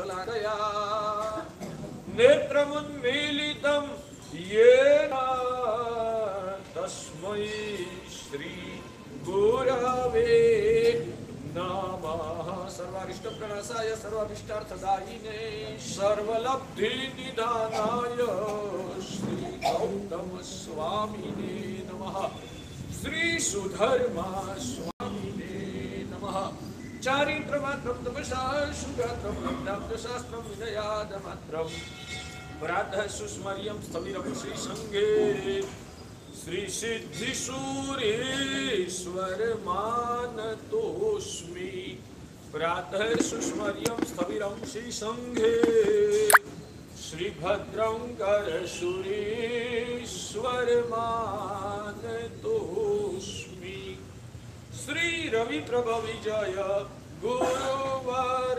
शलाकया नेत्रमुन्मीलितं येन तस्मै श्री गुरवे नमः। सर्वारिष्टप्रणाशाय सर्वाभीष्टार्थदायिने सर्वलब्धिनिधानाय श्री गौतम स्वामिने नमः। श्री सुधर्मा स्वामिने नमः। चारित्रमात्रं तपसा सुगात्रं लब्धाब्दशास्त्रं विनयादमात्रं प्रातः सुस्मर्यं स्थविरं श्रीसङ्घे श्री सिद्धिसूरीश्वर मानतोस्मि। प्रातः सुस्मर्यं स्थविरं श्रीसङ्घे श्रीभद्रं करसूरीश्वर मानतोस्मि। श्री रविप्रभ विजय गुरुवर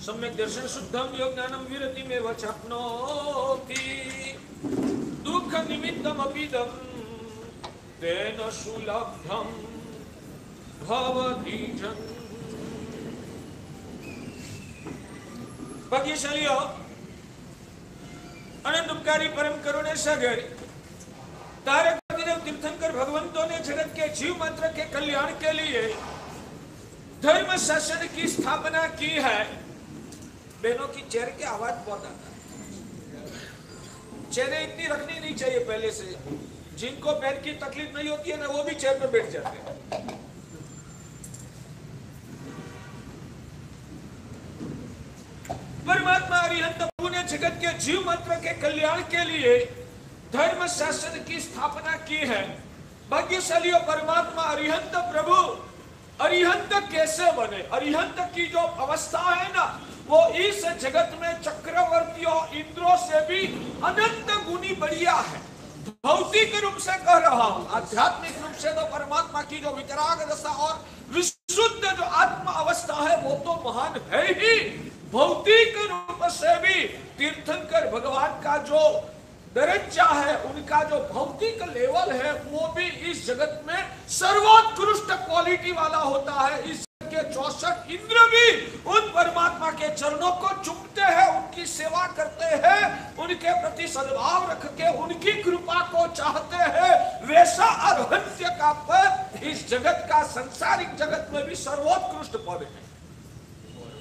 सम्यक दर्शन शुद्धम योग ज्ञानम विरतिमेव चाप्नोति दुःख निमित्तमपीदं तेन सुलभ्यं भवति जन। भाग्यशालियों, अनंत उपकारी परम करुणे सागर तारक देव तीर्थंकर भगवंतों ने जगत के जीव मात्र के कल्याण के लिए धर्म शासन की स्थापना की है। बहनों की चेहरे की आवाज बहुत आता है। चेहरे इतनी रखनी नहीं चाहिए पहले से। जिनको पैर की तकलीफ नहीं होती है ना, वो भी चेयर पर बैठ जाते हैं। परमात्मा अरिहंत प्रभु ने जगत के जीव मात्र के कल्याण के लिए धर्म शासन की स्थापना की है। भाग्यशालियों, परमात्मा अरिहंत प्रभु अरिहंत कैसे बने? अरिहंत की जो अवस्था है ना, वो इस जगत में चक्रवर्तियों इंद्रों से भी अनंत गुनी बढ़िया है। भौतिक रूप से कह रहा हूं, आध्यात्मिक रूप से तो परमात्मा की जो वितराग दशा और विशुद्ध जो आत्मा अवस्था है वो तो महान है ही। भौतिक रूप से भी तीर्थंकर भगवान का जो दर्जा है, उनका जो भौतिक लेवल है, वो भी इस जगत में सर्वोत्कृष्ट क्वालिटी वाला होता है। इस के 64 इंद्र भी उन परमात्मा के चरणों को चूमते हैं, उनकी सेवा करते हैं, उनके प्रति सद्भाव रख के उनकी कृपा को चाहते हैं। वैसा अरहंत्य का पद इस जगत का सांसारिक जगत में भी सर्वोत्कृष्ट पद है।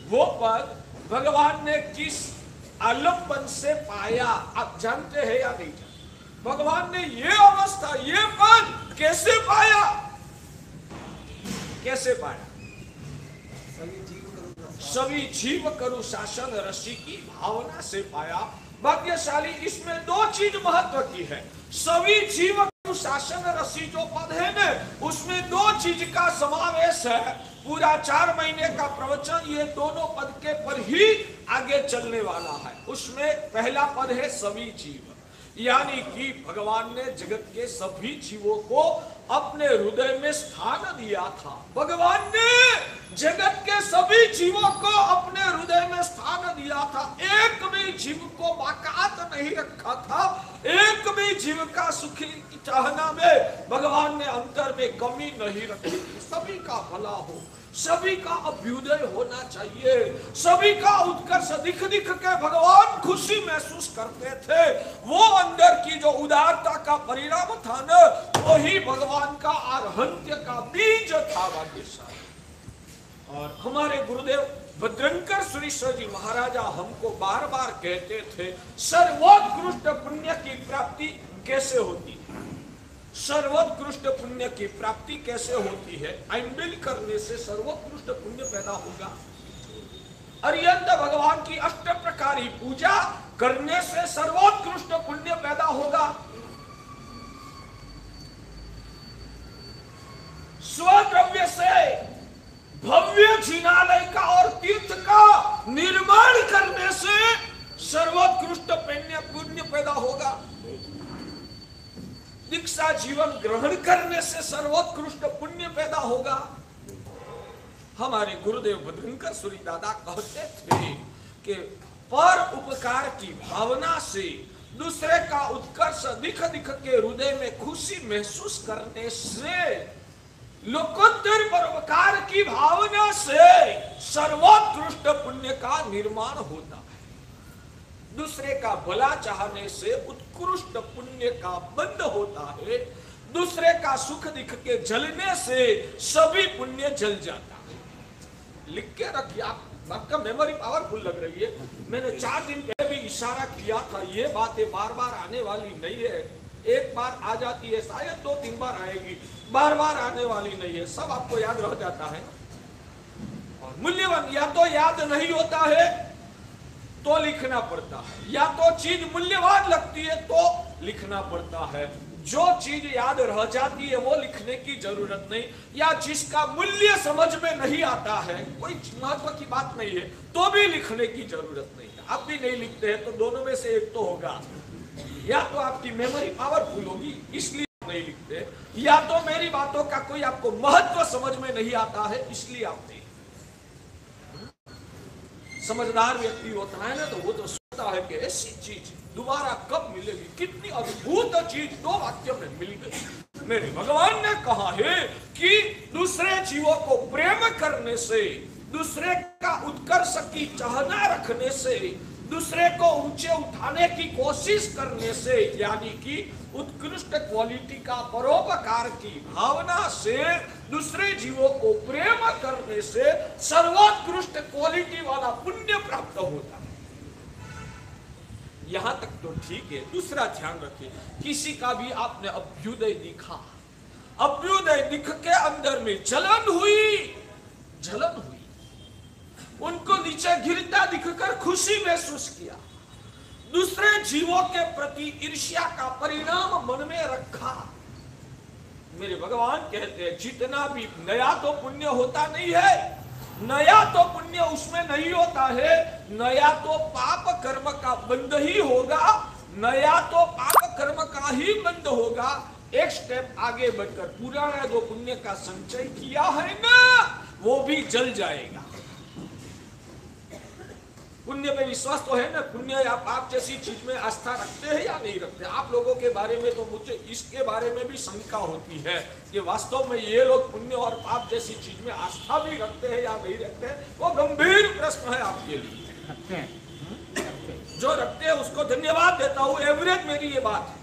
वो पद भगवान ने किस आलम्बन से पाया, आप जानते हैं या नहीं जानते? भगवान ने ये अवस्था, ये पद कैसे पाया? कैसे पाया? सभी जीव करु शासन ऋषि की भावना से पाया। भाग्यशाली, इसमें दो चीज महत्व की है। सभी जीव करु शासन ऋषि जो पद है ना, उसमें दो चीज का समावेश है। पूरा 4 महीने का प्रवचन ये दोनों पद के पर ही आगे चलने वाला है। उसमें पहला पद है सभी जीव, यानी कि भगवान ने जगत के सभी जीवों को अपने हृदय में स्थान दिया था। भगवान ने जगत के सभी जीवों को अपने हृदय में स्थान दिया था। एक भी जीव को बाकात नहीं रखा था। एक भी जीव का सुखी चाहना में भगवान ने अंतर में कमी नहीं रखी थी। सभी का भला हो, सभी का अभ्युदय होना चाहिए, सभी का उत्कर्ष दिख दिख के भगवान खुशी महसूस करते थे। वो अंदर की जो उदारता का परिणाम था न, वही भगवान का अरहंत्य का बीज था। भाग्यशाली। और हमारे गुरुदेव भद्रंकर सुरेश्वर जी महाराजा हमको बार बार कहते थे, सर्वोत्कृष्ट पुण्य की प्राप्ति कैसे होती है? सर्वोत्कृष्ट पुण्य की प्राप्ति कैसे होती है? आइंबिल करने से सर्वोत्कृष्ट पुण्य पैदा होगा। अर्यंत भगवान की अष्ट प्रकारी पूजा करने से सर्वोत्कृष्ट पुण्य पैदा होगा। स्वद्रव्य से भव्य जिनालय का और तीर्थ का निर्माण करने से सर्वोत्कृष्ट पुण्य पैदा होगा। दीक्षा जीवन ग्रहण करने से सर्वोत्कृष्ट पुण्य पैदा होगा। हमारे गुरुदेव भद्रंकर सूरी दादा कहते थे कि पर उपकार की भावना से दूसरे का उत्कर्ष दिख दिख के हृदय में खुशी महसूस करने से, लोकोत्तर परोपकार की भावना से सर्वोत्कृष्ट पुण्य का निर्माण होता है। दूसरे का भला चाहने से उत्कृष्ट पुण्य का बंध होता है। दूसरे का सुख दिख के जलने से सभी पुण्य जल जाता है। लिख के रखिए, आपका मेमोरी पावरफुल लग रही है। मैंने 4 दिन पहले भी इशारा किया था, ये बातें बार बार आने वाली नहीं है। एक बार आ जाती है, शायद 2-3 बार आएगी, बार बार आने वाली नहीं है। सब आपको याद रह जाता है। और मूल्यवान या तो याद नहीं होता है तो लिखना पड़ता है, या तो चीज मूल्यवान लगती है तो लिखना पड़ता है। जो चीज याद रह जाती है वो लिखने की जरूरत नहीं, या जिसका मूल्य समझ में नहीं आता है, कोई महत्व की बात नहीं है, तो भी लिखने की जरूरत नहीं है। आप भी नहीं लिखते हैं तो दोनों में से एक तो होगा। या तो आपकी मेमोरी पावरफुल होगी इसलिए नहीं लिखते, या तो मेरी बातों का कोई आपको महत्व समझ में नहीं आता है इसलिए आप नहीं। समझदार व्यक्ति होता है ना, तो वो तो सोचता है कि ऐसी चीज दोबारा कब मिलेगी, कितनी अद्भुत चीज 2 वाक्यों में मिल गई। मेरे भगवान ने कहा है कि दूसरे जीवों को प्रेम करने से, दूसरे का उत्कर्ष की चाहना रखने से, दूसरे को ऊंचे उठाने की कोशिश करने से, यानी कि उत्कृष्ट क्वालिटी का परोपकार की भावना से, दूसरे जीवों को प्रेम करने से सर्वोत्कृष्ट क्वालिटी वाला पुण्य प्राप्त होता है। यहां तक तो ठीक है। दूसरा ध्यान रखिए, किसी का भी आपने अभ्युदय दिखा, अभ्युदय दिख के अंदर में जलन हुई, उनको नीचे गिरता दिखकर खुशी महसूस किया, दूसरे जीवों के प्रति ईर्ष्या का परिणाम मन में रखा। मेरे भगवान कहते हैं जितना भी नया तो पुण्य होता नहीं है, नया तो पुण्य उसमें नहीं होता है, नया तो पाप कर्म का बंध ही होगा, नया तो पाप कर्म का ही बंध होगा। एक स्टेप आगे बढ़कर पुराना जो पुण्य का संचय किया है ना, वो भी जल जाएगा। पुण्य पे विश्वास तो है ना, पुण्य या पाप जैसी चीज में आस्था रखते हैं या नहीं रखते। आप लोगों के बारे में तो मुझे इसके बारे में भी शंका होती है कि वास्तव में ये लोग पुण्य और पाप जैसी चीज में आस्था भी रखते हैं या नहीं रखते हैं। वो गंभीर प्रश्न है आपके लिए। जो रखते हैं उसको धन्यवाद देता हूं, एवरेज मेरी ये बात है,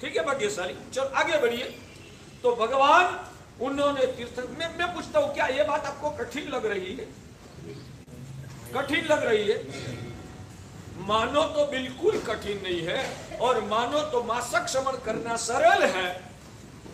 ठीक है भाग्यशाली। चलो आगे बढ़िए। तो भगवान उन्होंने तीर्थ में, मैं पूछता हूं क्या ये बात आपको कठिन लग रही है? कठिन लग रही है? मानो तो बिल्कुल कठिन नहीं है, और मानो तो मासक समर्पण करना सरल है,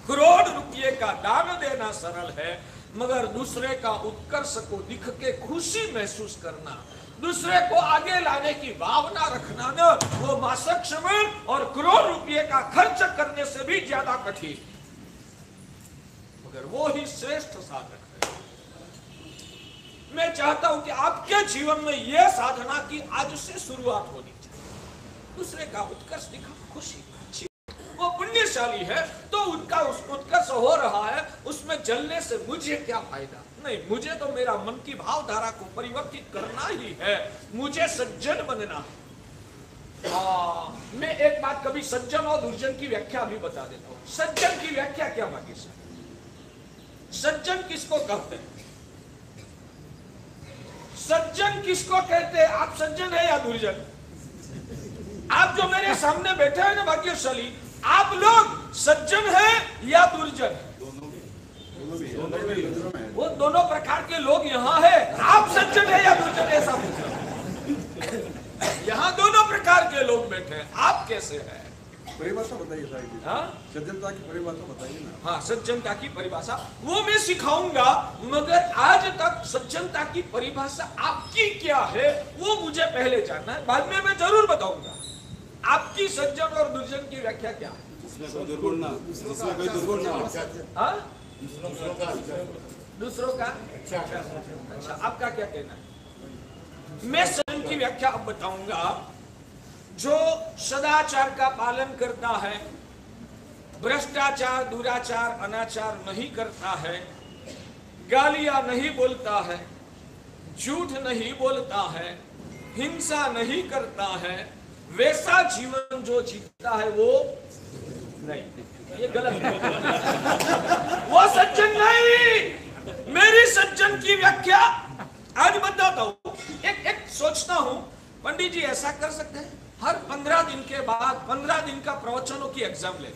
करोड़ रुपये का दान देना सरल है, मगर दूसरे का उत्कर्ष को दिख के खुशी महसूस करना, दूसरे को आगे लाने की भावना रखना न, वो मासक समर्पण और करोड़ रुपये का खर्च करने से भी ज्यादा कठिन, मगर वो ही श्रेष्ठ साधन है। मैं चाहता हूं कि आपके जीवन में यह साधना की आज से शुरुआत होनी चाहिए। दूसरे का उत्कर्ष दिखा, खुशी, वो पुण्यशाली है तो उनका उत्कर्ष हो रहा है, उसमें जलने से मुझे क्या फायदा? नहीं, मुझे तो मेरा मन की भावधारा को परिवर्तित करना ही है, मुझे सज्जन बनना है। मैं एक बात कभी सज्जन और दुर्जन की व्याख्या भी बता देता हूं। सज्जन की व्याख्या क्या बाकी सर? सज्जन किसको कहते हैं? सज्जन किसको कहते हैं? आप सज्जन है या दुर्जन? आप जो मेरे सामने बैठे हैं ना भाग्यशाली, आप लोग सज्जन है या दुर्जन? वो दोनों प्रकार के लोग यहाँ है। आप सज्जन है या दुर्जन? ऐसा पूछो। यहाँ दोनों प्रकार के लोग बैठे हैं, आप कैसे हैं? परिभाषा बताइए साहब। हाँ, सज्जनता की परिभाषा बताइए ना। हाँ, सज्जनता की परिभाषा वो मैं सिखाऊंगा, मगर आज तक सज्जनता की परिभाषा आपकी क्या है वो मुझे पहले जानना है, बाद में मैं जरूर बताऊंगा आपकी सज्जन और दुर्जन की व्याख्या क्या है। जिसमें कोई दुर्गुण ना, जिसमें कोई दुर्गुण ना। हाँ, दूसरों का अच्छा, आपका क्या कहना है? मैं सज्जन की व्याख्या अब बताऊंगा। जो सदाचार का पालन करता है, भ्रष्टाचार, दुराचार, अनाचार नहीं करता है, गालियां नहीं बोलता है, झूठ नहीं बोलता है, हिंसा नहीं करता है, वैसा जीवन जो जीता है वो नहीं, ये गलत है। वो सज्जन नहीं। मेरी सज्जन की व्याख्या आज बताता हूं। एक सोचता हूं, पंडित जी ऐसा कर सकते हैं हर 15 दिन के बाद 15 दिन का प्रवचनों की एग्जाम ले।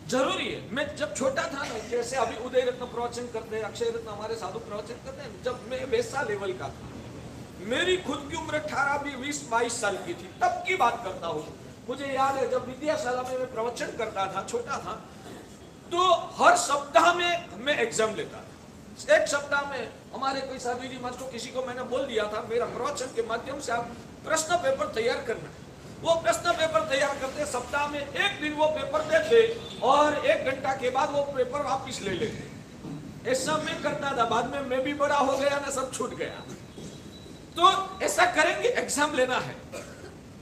जरूरी है। मैं जब छोटा था ना, जैसे अभी उदय रत्न प्रवचन करते हैं, अक्षय रत्न हमारे साधु प्रवचन करते हैं, जब मैं वैसा लेवल का था, मेरी खुद की उम्र 18, 20, 22 साल की थी, तब की बात करता हूँ। मुझे याद है जब विद्याशाला में मैं प्रवचन करता था, छोटा था, तो हर सप्ताह में मैं एग्जाम लेता था। एक सप्ताह में हमारे कोई साधु जी महाराज को, किसी को मैंने बोल दिया था मेरा प्रवचन के माध्यम से आप प्रश्न पेपर तैयार करना। वो प्रश्न पेपर तैयार करते, सप्ताह में एक दिन वो पेपर देते और 1 घंटा के बाद वो पेपर वापिस ले लेते। ऐसा मैं करता था। बाद में मैं भी बड़ा हो गया ना, सब छूट गया। तो ऐसा करेंगे, एग्जाम लेना है।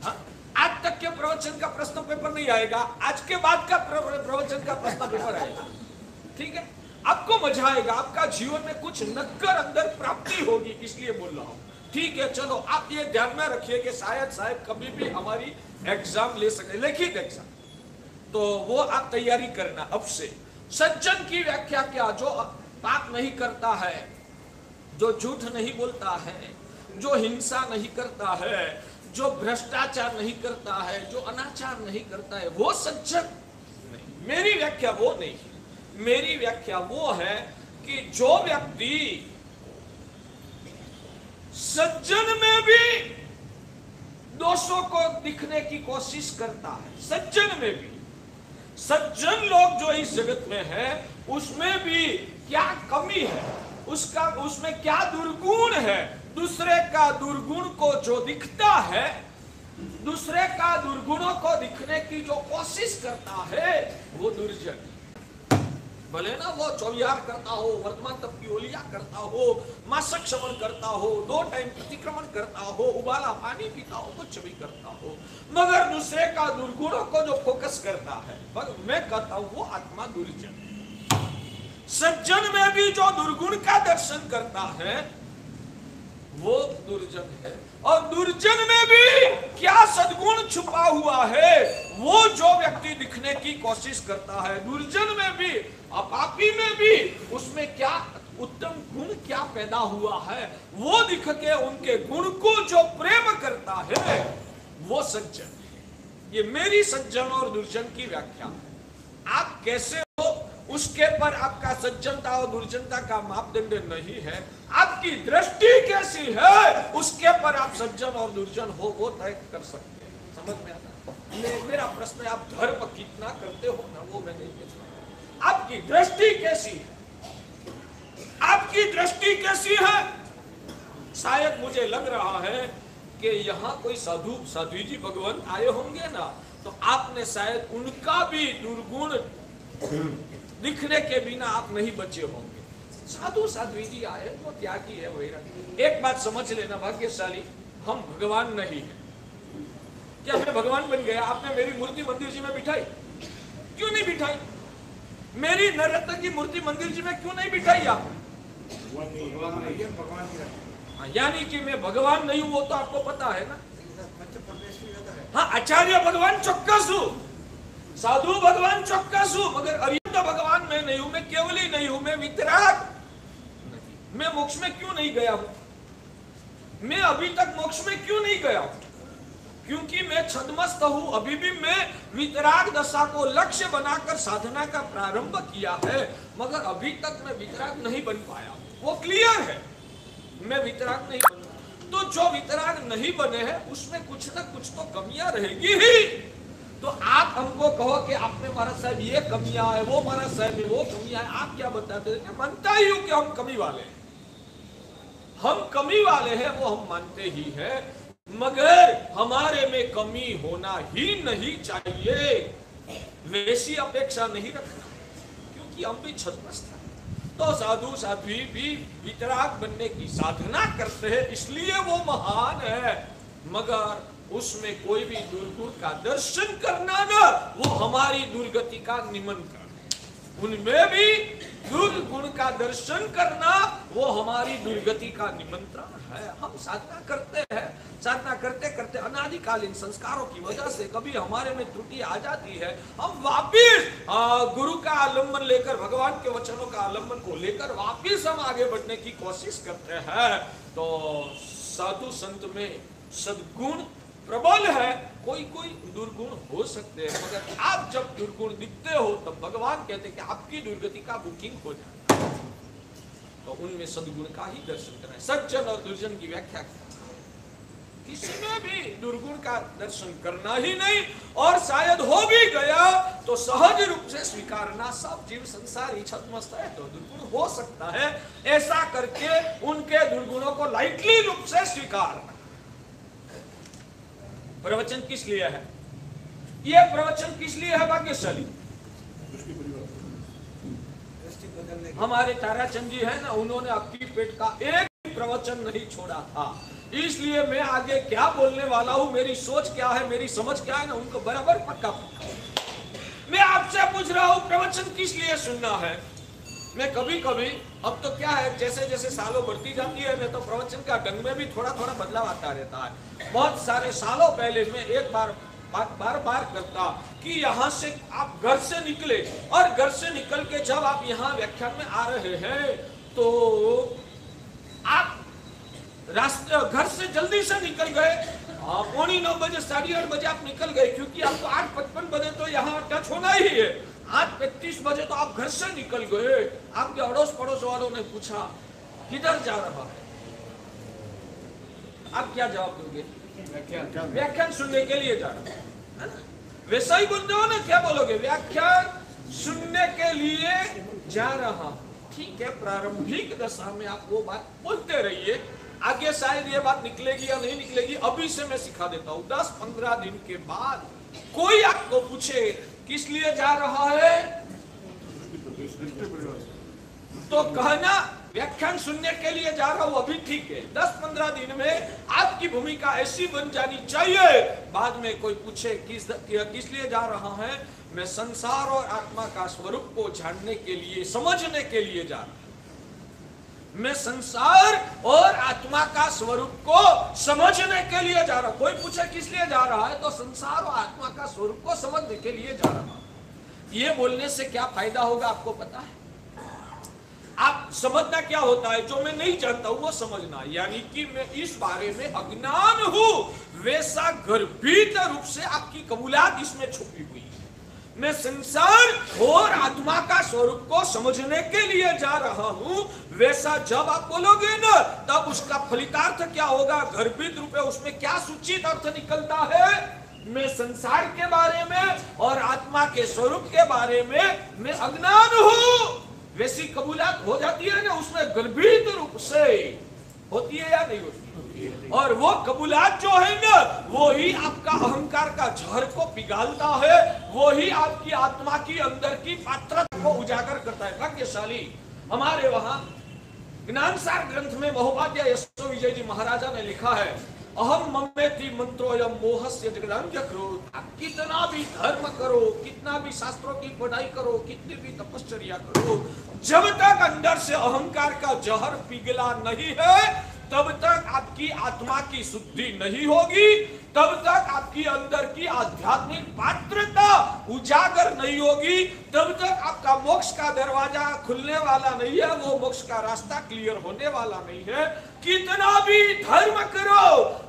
हाँ? आज तक के प्रवचन का प्रश्न पेपर नहीं आएगा, आज के बाद का प्रवचन का प्रश्न पेपर आएगा। ठीक है, आपको मजा आएगा, आपका जीवन में कुछ नक्कर अंदर प्राप्ति होगी, इसलिए बोल रहा हूं। ठीक है, चलो आप ये ध्यान में रखिए कि शायद कभी भी हमारी एग्जाम ले सके, लिखित एग्जाम, तो वो आप तैयारी करना अब से। सज्जन की व्याख्या क्या? जो पाप नहीं करता है, जो झूठ नहीं बोलता है, जो हिंसा नहीं करता है, जो भ्रष्टाचार नहीं करता है, जो अनाचार नहीं करता है, वो सज्जन नहीं। मेरी व्याख्या वो नहीं है। मेरी व्याख्या वो है कि जो व्यक्ति सज्जन में भी दोषों को दिखने की कोशिश करता है, सज्जन में भी, सज्जन लोग जो इस जगत में है उसमें भी क्या कमी है, उसमें क्या दुर्गुण है, दूसरे का दुर्गुण को जो दिखता है, दूसरे का दुर्गुणों को दिखने की जो कोशिश करता है, वो दुर्जन। भले ना वो चौविहार करता हो, वर्तमान तप की ओलिया करता हो, मासक श्रवण करता हो, 2 टाइम प्रतिक्रमण करता हो, उबाला पानी पीता हो, कुछ भी करता हो, मगर दूसरे का दुर्गुणों को जो फोकस करता है, मैं कहता हूं वो आत्मा दुर्जन। सज्जन में भी जो दुर्गुण का दर्शन करता है वो दुर्जन है, और दुर्जन में भी क्या सद्गुण छुपा हुआ है वो जो व्यक्ति दिखने की कोशिश करता है, दुर्जन में भी, अपापी में भी, उसमें क्या उत्तम गुण क्या पैदा हुआ है वो दिख के उनके गुण को जो प्रेम करता है वो सज्जन है। ये मेरी सज्जन और दुर्जन की व्याख्या है। आप कैसे हो उसके पर आपका सज्जनता और दुर्जनता का मापदंड नहीं है, आपकी दृष्टि कैसी है उसके पर आप सज्जन और दुर्जन हो वो तय कर सकते हैं। समझ में आता है? मेरा प्रश्न है, आप धर्म कितना करते हो ना, वो मैं नहीं पूछता। आपकी दृष्टि कैसी है? आपकी दृष्टि कैसी है? शायद मुझे लग रहा है कि यहाँ कोई साधु जी भगवान आए होंगे ना, तो आपने शायद उनका भी दुर्गुण दिखने के बिना आप नहीं बचे होंगे। साधु जी आए वो त्यागी है, वैरागी। एक बात समझ लेना भाग्यशाली, हम भगवान नहीं है। क्या मैं भगवान बन गया? आपने मेरी मूर्ति मंदिर जी में बिठाई, क्यों नहीं बिठाई? मेरी नररत्न की मूर्ति मंदिर जी में क्यों नहीं बिठाई आपने? यानी कि मैं भगवान नहीं हूं, वो तो आपको पता है ना। हाँ, आचार्य भगवान चौक्कस हूं, साधु भगवान चौक्कस हूं, मगर अरिहंत भगवान मैं नहीं हूं, मैं केवली नहीं हूं, मैं वितराग नहीं। मैं मोक्ष में क्यों नहीं गया हूं? मैं अभी तक मोक्ष में क्यों नहीं गया हूं? क्योंकि मैं छद्मस्त हूं। अभी भी मैं वितराग दशा को लक्ष्य बनाकर साधना का प्रारंभ किया है, मगर अभी तक मैं वितराग नहीं बन पाया। वो क्लियर है, मैं वितराग नहीं बन। तो जो वितराग नहीं बने हैं उसमें कुछ ना कुछ तो कमियां रहेगी ही। तो आप हमको कहो कि आपने महाराज साहब ये कमियां है, वो महाराज साहब में वो कमियां है, आप क्या बताते हैं? मानता ही हूं कि हम कमी वाले हैं, हम कमी वाले हैं, वो हम मानते ही हैं, मगर हमारे में कमी होना ही नहीं चाहिए, वैसी अपेक्षा नहीं रखना, क्योंकि हम भी छद्मस्त हैं। तो साधु साध्वी भी वितराग बनने की साधना करते हैं, इसलिए वो महान है, मगर उसमें कोई भी दुर्गुण का दर्शन करना ना, वो हमारी दुर्गति का निमंत्रण है। उनमें भी दुर्गुण का दर्शन करना वो हमारी दुर्गति का निमंत्रण है। हम साधना करते हैं, साधना करते करते अनादिकालीन संस्कारों की वजह से कभी हमारे में त्रुटि आ जाती है, हम वापिस गुरु का आलम्बन लेकर, भगवान के वचनों का आलम्बन को लेकर वापिस हम आगे बढ़ने की कोशिश करते हैं। तो साधु संत में सद्गुण प्रबल है, कोई कोई दुर्गुण हो सकते हैं, मगर आप जब दुर्गुण दिखते हो तब भगवान कहते हैं कि आपकी दुर्गति का बुकिंग हो जाता है। तो उनमें सद्गुण का ही दर्शन करना है। सज्जन और दुर्जन की व्याख्या किसी में भी दुर्गुण का दर्शन करना ही नहीं, और शायद हो भी गया तो सहज रूप से स्वीकारना। सब जीव संसारी छद्मस्त है तो दुर्गुण हो सकता है, ऐसा करके उनके दुर्गुणों को लाइटली रूप से स्वीकारना। प्रवचन किस लिए है? ये प्रवचन किस लिए है भाग्यशाली? हमारे ताराचंद जी है ना, उन्होंने आपकी पेट का एक प्रवचन नहीं छोड़ा था, इसलिए मैं आगे क्या बोलने वाला हूं, मेरी सोच क्या है, मेरी समझ क्या है ना, उनको बराबर पक्का पक्का। मैं आपसे पूछ रहा हूं प्रवचन किस लिए सुनना है? मैं कभी कभी, अब तो क्या है, जैसे जैसे सालों बढ़ती जाती है मैं तो प्रवचन का ढंग में भी थोड़ा थोड़ा बदलाव आता रहता है। बहुत सारे सालों पहले मैं एक बार बार करता कि यहाँ से आप घर से निकले, और घर से निकल के जब आप यहाँ व्याख्यान में आ रहे हैं तो आप रास्ते घर से जल्दी से निकल गए, 8:45 बजे 8:30 बजे आप निकल गए, क्योंकि आपको 8:55 बजे तो यहाँ टच होना ही है। 8:35 बजे तो आप घर से निकल गए। आपके अड़ोस पड़ोस वालों ने पूछा किधर जा रहा है, आप क्या जवाब दोगे? व्याख्यान सुनने के लिए जा रहा है ना? वैसा ही बोलते हो ना, क्या बोलोगे? व्याख्यान सुनने के लिए जा रहा। ठीक है, प्रारंभिक दशा में आप वो बात बोलते रहिए, आगे शायद ये बात निकलेगी या नहीं निकलेगी, अभी से मैं सिखा देता हूँ। 10-15 दिन के बाद कोई आपको पूछे किस लिए जा रहा है, तो कहना व्याख्यान सुनने के लिए जा रहा हूं। अभी ठीक है, 10-15 दिन में आपकी भूमिका ऐसी बन जानी चाहिए, बाद में कोई पूछे किस लिए जा रहा है, मैं संसार और आत्मा का स्वरूप को जानने के लिए, समझने के लिए जा रहा हूं। मैं संसार और आत्मा का स्वरूप को समझने के लिए जा रहा हूं। कोई पूछे किस लिए जा रहा है, तो संसार और आत्मा का स्वरूप को समझने के लिए जा रहा हूं। ये बोलने से क्या फायदा होगा आपको पता है? आप समझना क्या होता है, जो मैं नहीं जानता हूं वो समझना, यानी कि मैं इस बारे में अज्ञान हूं, वैसा गर्भित रूप से आपकी कबूलात इसमें छुपी हुई है। मैं संसार और आत्मा का स्वरूप को समझने के लिए जा रहा हूं, वैसा जब आप बोलोगे ना, तब उसका फलितार्थ क्या होगा, गर्भित रूप में उसमें क्या सूचित अर्थ निकलता है? मैं संसार के बारे में और आत्मा के स्वरूप के बारे में मैं अज्ञान हूं, वैसी कबूलात हो जाती है ना, उसमें गर्भित रूप से होती है या नहीं होती? और वो कबूलात जो है ना, वो ही आपका अहंकार का जहर को पिघालता है, वो ही आपकी आत्मा की अंदर की पात्रता को उजागर करता है। भाग्यशाली हमारे वहां ज्ञानसार ग्रंथ में महोपाध्याय यशो विजय जी महाराजा ने लिखा है, अहम ममेति मंत्रोयम मोहस्य जगदान्धकरो। आप कितना भी धर्म करो, कितना भी शास्त्रों की पढ़ाई करो, कितनी भी तपश्चर्या करो, जब तक अंदर से अहंकार का जहर पिघला नहीं है, तब तक आपकी आत्मा की शुद्धि नहीं होगी, तब तक आपकी अंदर की आध्यात्मिक पात्रता उजागर नहीं होगी, तब तक आपका मोक्ष का दरवाजा खुलने वाला नहीं है, वो मोक्ष का रास्ता क्लियर होने वाला नहीं है। कितना भी धर्म करो,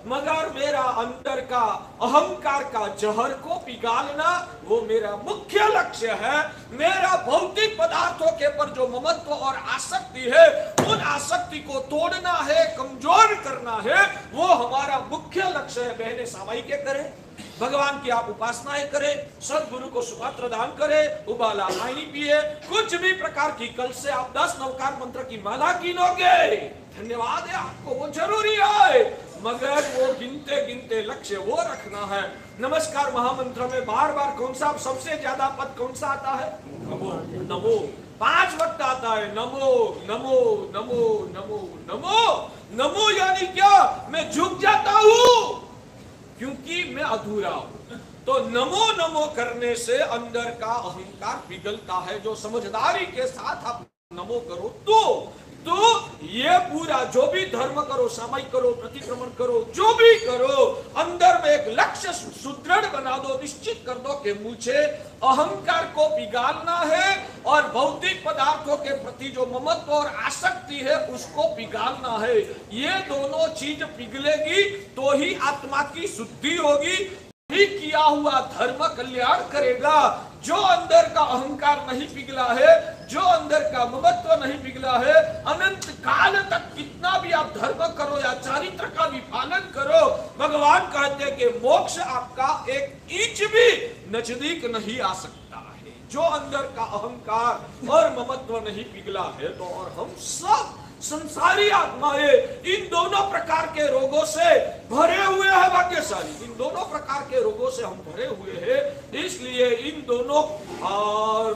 मगर मेरा अंदर का अहंकार का जहर को पिघालना वो मेरा मुख्य लक्ष्य है। मेरा भौतिक पदार्थों के पर जो ममत्व और आसक्ति है, उन आसक्ति को तोड़ना है, कमजोर करना है, वो हमारा मुख्य लक्ष्य है। बहने सामायिक करें, भगवान की आप उपासनाएं करें, सदगुरु को सुपात्र दान करें, उबाला पानी पिए, कुछ भी प्रकार की, कल से आप 10 नवकार मंत्र की माला कीनोगे, धन्यवाद है आपको, वो जरूरी है, मगर वो गिनते गिनते लक्ष्य वो रखना है। नमस्कार महामंत्र में बार बार कौन सा सबसे ज्यादा पद कौन सा आता है? नमो नमो। 5 वक्त आता है नमो नमो नमो नमो नमो। नमो यानी क्या? मैं झुक जाता हूं क्योंकि मैं अधूरा हूं। तो नमो नमो करने से अंदर का अहंकार पिघलता है। जो समझदारी के साथ आप नमो करो तो ये पूरा जो भी धर्म करो, सामायिक करो, प्रतिक्रमण करो, जो भी करो, अंदर में एक लक्ष्य सुदृढ़ बना दो, निश्चित कर दो कि मुझे अहंकार को पिघालना है और भौतिक पदार्थों के प्रति जो ममत्व और आसक्ति है उसको पिघालना है। ये दोनों चीज पिघलेगी तो ही आत्मा की शुद्धि होगी, ही किया हुआ धर्म कल्याण करेगा। जो अंदर का अहंकार नहीं पिघला है, जो अंदर का ममत्व नहीं पिघला है, अनंत काल तक कितना भी आप धर्म करो या चारित्र का भी पालन करो, भगवान कहते हैं कि मोक्ष आपका 1 इंच भी नजदीक नहीं आ सकता है। जो अंदर का अहंकार और ममत्व नहीं पिघला है, तो और हम सब संसारी आत्माएं इन दोनों प्रकार के रोगों से भरे हुए हैं। भाग्यशाली इन दोनों प्रकार के रोगों से हम भरे हुए हैं। इसलिए इन दोनों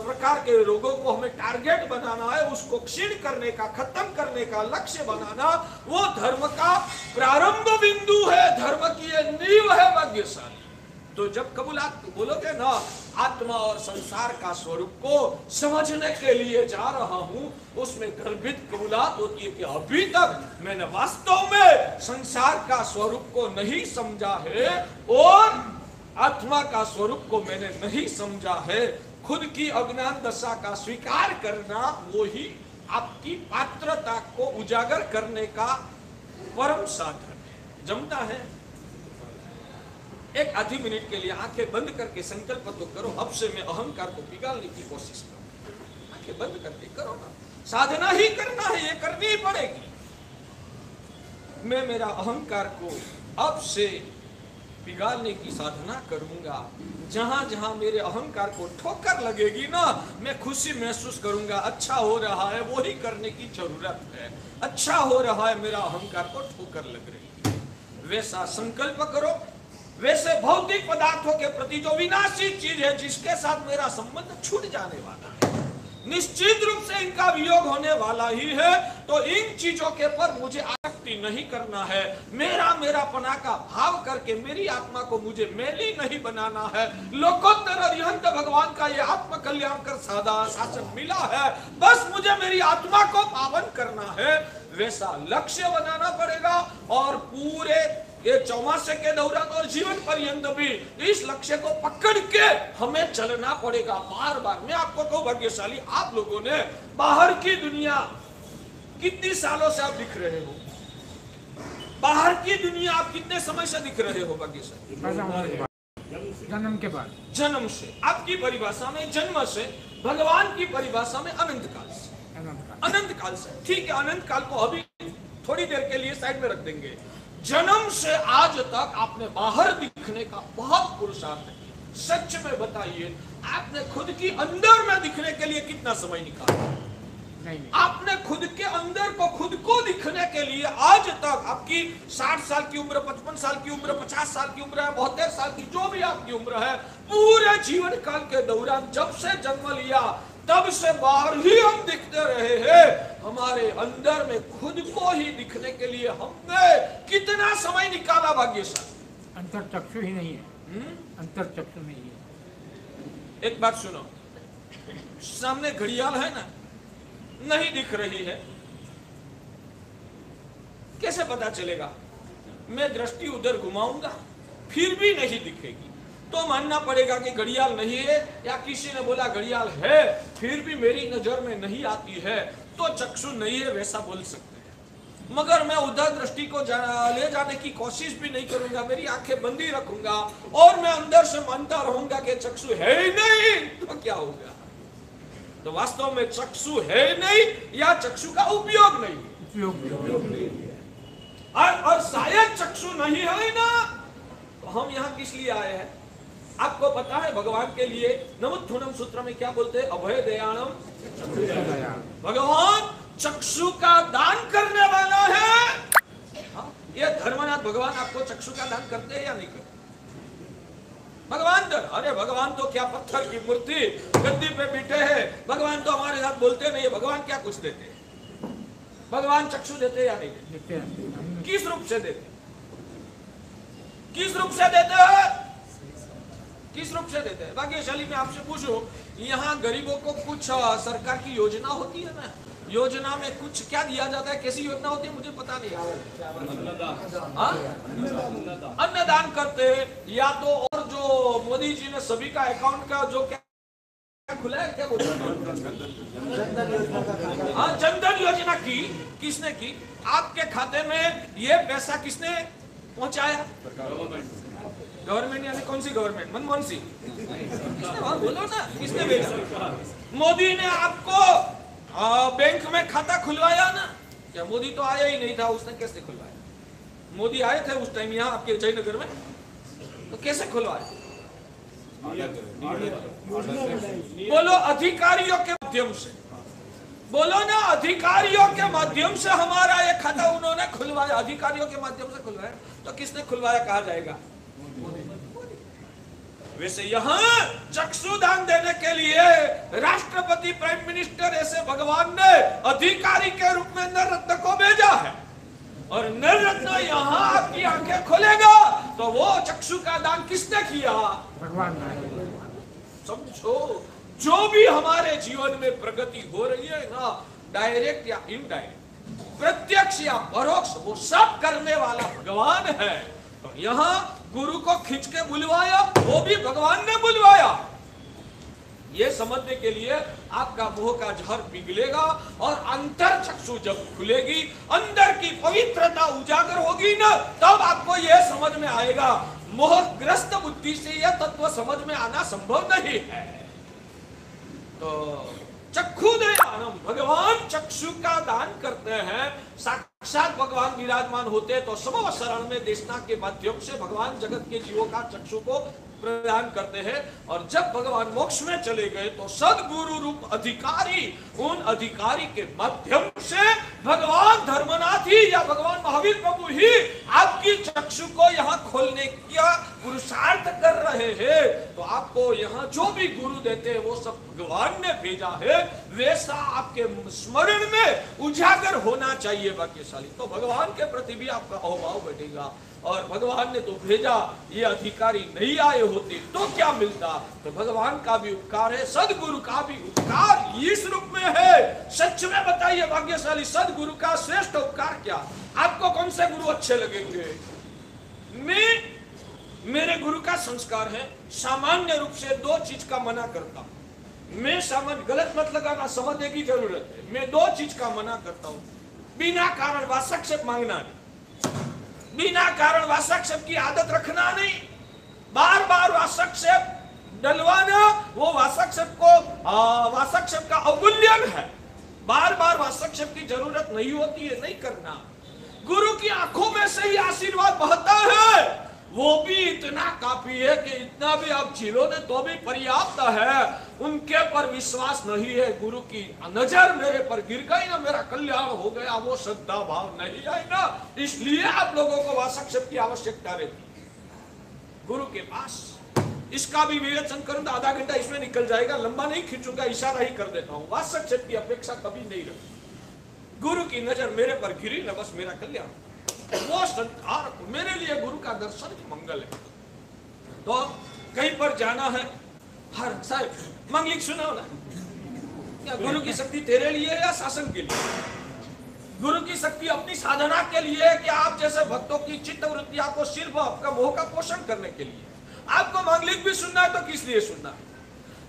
प्रकार के रोगों को हमें टारगेट बनाना है, उसको क्षीण करने का, खत्म करने का लक्ष्य बनाना, वो धर्म का प्रारंभ बिंदु है, धर्म की ये नींव है। भाग्यशाली तो जब कबूलात बोलोगे ना, आत्मा और संसार का स्वरूप को समझने के लिए जा रहा हूं, उसमें गर्भित कबूलात होती है कि अभी तक मैंने वास्तव में संसार का स्वरूप को नहीं समझा है और आत्मा का स्वरूप को मैंने नहीं समझा है। खुद की अज्ञान दशा का स्वीकार करना वो ही आपकी पात्रता को उजागर करने का परम साधन है। जमता है? एक आधी मिनट के लिए आंखें बंद करके संकल्प तो करो, अब से मैं अहंकार को पिघालने की कोशिश करूं। आंखें बंद करके करो ना, साधना ही करना है, ये करनी ही पड़ेगी। मैं मेरा अहंकार को अब से पिघालने की साधना करूंगा। जहां जहां मेरे अहंकार को ठोकर लगेगी ना, मैं खुशी महसूस करूंगा, अच्छा हो रहा है, वो ही करने की जरूरत है। अच्छा हो रहा है, मेरा अहंकार को ठोकर लग रही है, वैसा संकल्प करो। वैसे भौतिक पदार्थों के प्रति जो विनाशी चीज है, जिसके साथ मेरा संबंध छूट जाने वाला है, निश्चित रूप से इनका वियोग होने वाला ही है, तो इन चीजों के पर मुझे आसक्ति नहीं करना है। मेरा पना का भाव करके मेरी आत्मा को मुझे मैली नहीं बनाना है। लोकोत्तर अरिहंत भगवान का ये आत्म कल्याण कर सादा शासन मिला है, बस मुझे मेरी आत्मा को पावन करना है। वैसा लक्ष्य बनाना पड़ेगा और पूरे ये 64 के दौरान और जीवन पर्यंत भी इस लक्ष्य को पकड़ के हमें चलना पड़ेगा बार बार। मैं आपको कहूं भाग्यशाली आप लोगों ने, बाहर की दुनिया कितनी सालों से आप दिख रहे हो, बाहर की दुनिया आप कितने समय से दिख रहे हो? भाग्यशाली जन्म के बाद, जन्म से, आपकी परिभाषा में जन्म से, भगवान की परिभाषा में अनंत काल से। अनंत काल से, ठीक है, अनंत काल को अभी थोड़ी देर के लिए साइड में रख देंगे। जन्म से आज तक आपने बाहर दिखने का बहुत पुरुषार्थ किया। सच में बताइए, आपने खुद की अंदर में दिखने के लिए कितना समय निकाला? नहीं। आपने खुद के अंदर को, खुद को दिखने के लिए आज तक आपकी 60 साल की उम्र, 55 साल की उम्र, 50 साल की उम्र है, 72 साल की जो भी आपकी उम्र है, पूरे जीवन काल के दौरान जब से जन्म लिया तब से बाहर ही हम दिखते रहे हैं। हमारे अंदर में खुद को ही दिखने के लिए हमने कितना समय निकाला? भाग्यशाली अंतर चक्षु ही नहीं है, अंतर चक्षु नहीं है। एक बात सुनो, सामने घड़ियाल है ना, नहीं दिख रही है, कैसे पता चलेगा? मैं दृष्टि उधर घुमाऊंगा फिर भी नहीं दिखेगी, तो मानना पड़ेगा कि घड़ियाल नहीं है, या किसी ने बोला घड़ियाल है फिर भी मेरी नजर में नहीं आती है, तो चक्षु नहीं है, वैसा बोल सकते हैं। मगर मैं उधर दृष्टि को ले जाने की कोशिश भी नहीं करूंगा, मेरी आंखें बंदी रखूंगा और मैं अंदर से मानता रहूंगा कि चक्षु है ही नहीं, तो क्या होगा? तो वास्तव में चक्षु है नहीं या चक्षु का उपयोग नहीं, और शायद चक्षु नहीं है ना, तो हम यहाँ किस लिए आए हैं? आपको पता है भगवान के लिए नमुत्थुनम सूत्र में क्या बोलते हैं? अभय दयानम। भगवान चक्षु का दान करने वाला है। हाँ? ये धर्मनाथ भगवान आपको चक्षु का दान करते हैं या नहीं करते? भगवान तो, अरे भगवान तो क्या पत्थर की मूर्ति गद्दी पे बैठे हैं, भगवान तो हमारे साथ बोलते नहीं है। भगवान क्या कुछ देते हैं? भगवान चक्षु देते या नहीं देते? किस रूप से देते? किस रूप से देते हैं? किस रूप से देते हैं? भाग्यशाली मैं आपसे पूछूं, यहाँ गरीबों को कुछ सरकार की योजना होती है ना, योजना में कुछ क्या दिया जाता है? कैसी योजना होती है मुझे पता नहीं। अन्नदान करते हैं, या तो और जो मोदी जी ने सभी का अकाउंट का जो क्या खुला है, क्या बोलते हैं, हाँ जनधन योजना की, किसने की? आपके खाते में ये पैसा किसने पहुंचाया? गवर्नमेंट यानी कौन सी गवर्नमेंट? मनमोहन सिंह। बोलो ना, किसने भेजा? मोदी ने आपको बैंक में खाता खुलवाया ना? क्या मोदी तो आया ही नहीं था, उसने कैसे खुलवाया? मोदी आए थे उस टाइम यहाँ आपके जयनगर में, तो कैसे खुलवाया? बोलो अधिकारियों के माध्यम से, बोलो ना, अधिकारियों के माध्यम से हमारा ये खाता उन्होंने खुलवाया, अधिकारियों के माध्यम से खुलवाया। तो किसने खुलवाया कहा जाएगा? वैसे यहाँ चक्षुदान देने के लिए राष्ट्रपति, प्राइम मिनिस्टर, ऐसे भगवान ने अधिकारी के रूप में नररत्न को भेजा है, और नररत्न यहाँ आपकी आंखें खोलेगा, तो वो चक्षु का दान किसने किया? भगवान ने। समझो, जो भी हमारे जीवन में प्रगति हो रही है ना, डायरेक्ट या इनडायरेक्ट, प्रत्यक्ष या परोक्ष, वो सब करने वाला भगवान है। तो यहाँ गुरु को खींच के बुलवाया, वो भी भगवान ने बुलवाया। ये समझने के लिए आपका मोह का जहर पिघलेगा, और अंतर चक्षु जब खुलेगी, अंदर की पवित्रता उजागर होगी ना, तब आपको यह समझ में आएगा। मोहग्रस्त बुद्धि से यह तत्व समझ में आना संभव नहीं है। तो चक्षु दयानम, भगवान चक्षु का दान करते हैं। साक्षात भगवान विराजमान होते तो समव शरण में देशना के माध्यम से भगवान जगत के जीवों का चक्षु को प्रदान करते हैं। और जब भगवान मोक्ष में चले गए तो सदगुरु रूप अधिकारी, उन अधिकारी के माध्यम से भगवान धर्मनाथ ही या भगवान महावीर प्रभु ही आपकी चक्षु को यहाँ खोलने का पुरुषार्थ कर रहे हैं। तो आपको यहाँ जो भी गुरु देते हैं वो सब भगवान ने भेजा है, वैसा आपके स्मरण में उजागर होना चाहिए भाग्यशाली। तो भगवान के प्रति भी आपका अहोभाव बढ़ेगा। और भगवान ने तो भेजा, ये अधिकारी नहीं आए होते तो क्या मिलता? तो भगवान का भी उपकार है, सदगुरु का भी उपकार इस रूप में है। सच में बताइए भाग्यशाली, सदगुरु का श्रेष्ठ उपकार क्या? आपको कौन से गुरु अच्छे लगेंगे? मेरे गुरु का संस्कार है, सामान्य रूप से दो चीज का मना करता हूं। मैं सामान्य, गलत मत लगाना, समझने की जरूरत है। मैं दो चीज का मना करता हूं। बिना कारण वासक्षेप मांगना नहीं, बिना कारण वासक्षेप की आदत रखना नहीं, बार बार वासक्षेप डलवाना, वो वासक्षेप का अवमूल्यन है। बार बार वासक्षेप की जरूरत नहीं होती है, नहीं करना। गुरु की आंखों में से ही आशीर्वाद बहता है, वो भी इतना काफी है कि इतना भी आप झीलो ने तो भी पर्याप्त है। उनके पर विश्वास नहीं है, गुरु की नजर मेरे पर गिर गई ना, मेरा कल्याण हो गया, वो श्रद्धा भाव नहीं है ना, इसलिए आप लोगों को वासक्षेप की आवश्यकता रहती। गुरु के पास इसका भी विवेचन करूं तो आधा घंटा इसमें निकल जाएगा, लंबा नहीं खींचूंगा, इशारा ही कर देता हूं। वासक्षेप की अपेक्षा कभी नहीं रखी। गुरु की नजर मेरे पर गिरी ना, बस मेरा कल्याण, वो संस्कार, मेरे लिए गुरु का दर्शन मंगल है। तो कहीं पर जाना है, हर साहब मंगलिक सुनाओ ना, क्या गुरु की शक्ति तेरे लिए या शासन के लिए? गुरु की शक्ति अपनी साधना के लिए है कि आप जैसे भक्तों की चित्त वृत्तियां को सिर्फ आपका मोह का पोषण करने के लिए। आपको मांगलिक भी सुनना है तो किस लिए सुनना है?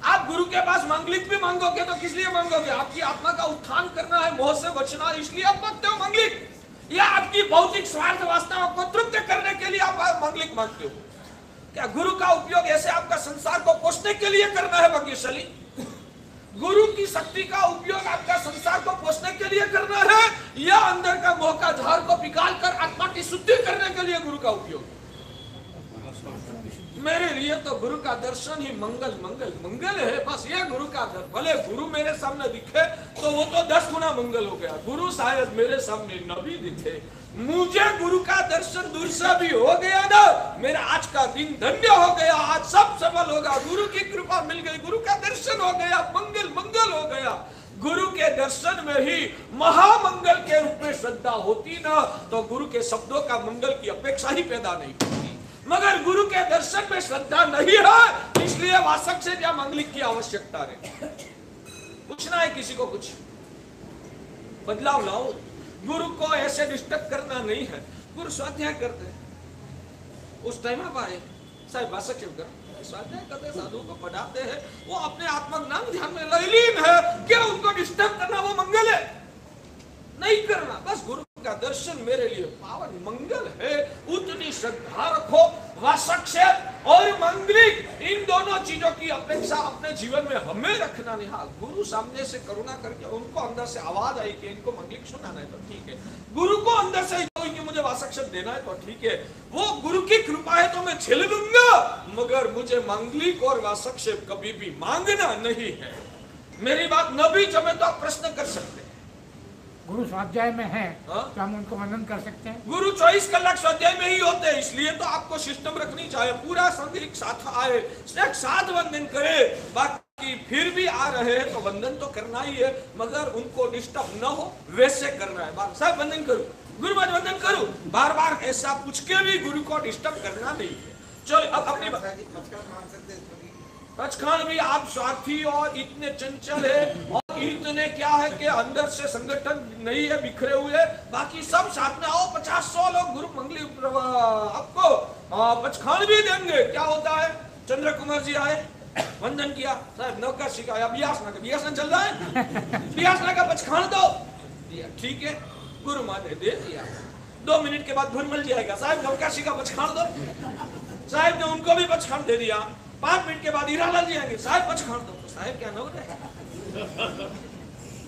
आप गुरु के पास मांगलिक भी मांगोगे तो किस लिए मांगोगे? आपकी आत्मा का उत्थान करना है, मोह से बचना, इसलिए आप मांगते हो मांगलिक। या आपकी भौतिक स्वार्थ वासनाओं को तृप्त करने के लिए आप मांगलिक मांगते हो? क्या गुरु का उपयोग ऐसे आपका संसार को पोषने के लिए करना है भाग्यशाली? गुरु की शक्ति का उपयोग आपका संसार को पोषने के लिए करना है या अंदर का मोह का झार को पिघाल कर आत्मा की शुद्धि करने के लिए गुरु का उपयोग? मेरे लिए तो गुरु का दर्शन ही मंगल मंगल मंगल है। बस ये गुरु का दर्शन, भले गुरु मेरे सामने दिखे तो वो तो 10 गुना मंगल हो गया। गुरु शायद मेरे सामने न भी दिखे, मुझे गुरु का दर्शन दूर से भी हो गया ना, मेरा आज का दिन धन्य हो गया। आज सब सफल होगा, गुरु की कृपा मिल गई, गुरु का दर्शन हो गया, मंगल मंगल हो गया। गुरु के दर्शन में ही महामंगल के रूप में श्रद्धा होती ना, तो गुरु के शब्दों का मंगल की अपेक्षा ही पैदा नहीं होती। मगर गुरु के दर्शन में श्रद्धा नहीं है, इसलिए वासक से या मंगलिक की आवश्यकता है। पूछना है किसी को कुछ बदलाव लाओ। गुरु को ऐसे डिस्टर्ब करना नहीं है। गुरु स्वाध्याय करते हैं, उस टाइम आप आए साहब वासक कर स्वाध्याय करते, साधु को पढ़ाते हैं, वो अपने आत्मज्ञान ध्यान में लीन है। क्या उनको डिस्टर्ब करना वो मंगल है? नहीं करना। बस गुरु का दर्शन मेरे लिए पावन मंगल है, उतनी श्रद्धा रखो। वासक से और मंगलिक इन दोनों चीजों की अपेक्षा अपने जीवन में हमें रखना नहीं। हाँ, गुरु सामने से करुणा करके उनको अंदर से आवाज आई कि इनको मंगलिक सुनाना है तो ठीक है, गुरु को अंदर से कि मुझे वासक शब्द देना है तो ठीक है, वो गुरु की कृपा है तो मैं झेल लूंगा। मगर मुझे मंगलिक और वासक शब्द कभी भी मांगना नहीं है। मेरी बात न भी जमे तो आप प्रश्न कर सकते हैं। गुरु स्वाध्याय में है तो हम उनको वंदन कर सकते हैं। गुरु 24 कलाक स्वाध्याय में ही होते हैं, इसलिए तो आपको सिस्टम रखनी चाहिए। पूरा संघ एक साथ आए, एक साथ वंदन करे। बाकी फिर भी आ रहे हैं तो वंदन तो करना ही है, मगर उनको डिस्टर्ब न हो वैसे करना है। बार साहब वंदन करो, गुरु बाद वंदन करो, बार बार ऐसा पूछ के भी गुरु को डिस्टर्ब करना नहीं है। चलो अब अपनी सचखंड भी आप स्वार्थी और इतने चंचल है और इतने क्या है कि अंदर से संगठन नहीं है, बिखरे हुए। बाकी सब साथ में आओ, 50-100 लोग गुरु मंगली आपको सचखंड भी देंगे। क्या होता है, चंद्र कुमार जी आए, वंदन किया, साहब नौकर सिखाया, बियासना चल रहा है, बियासना का पचखान दो, ठीक है, गुरु माँ ने दे दिया। 2 मिनट के बाद भुरमल जी आएगा, साहब नौकर का पचखान दो, साहब ने उनको भी पचखान दे दिया। 5 मिनट के बाद हीरालाल जी आएंगे, साहब पचखान दो, तो साहब क्या न है।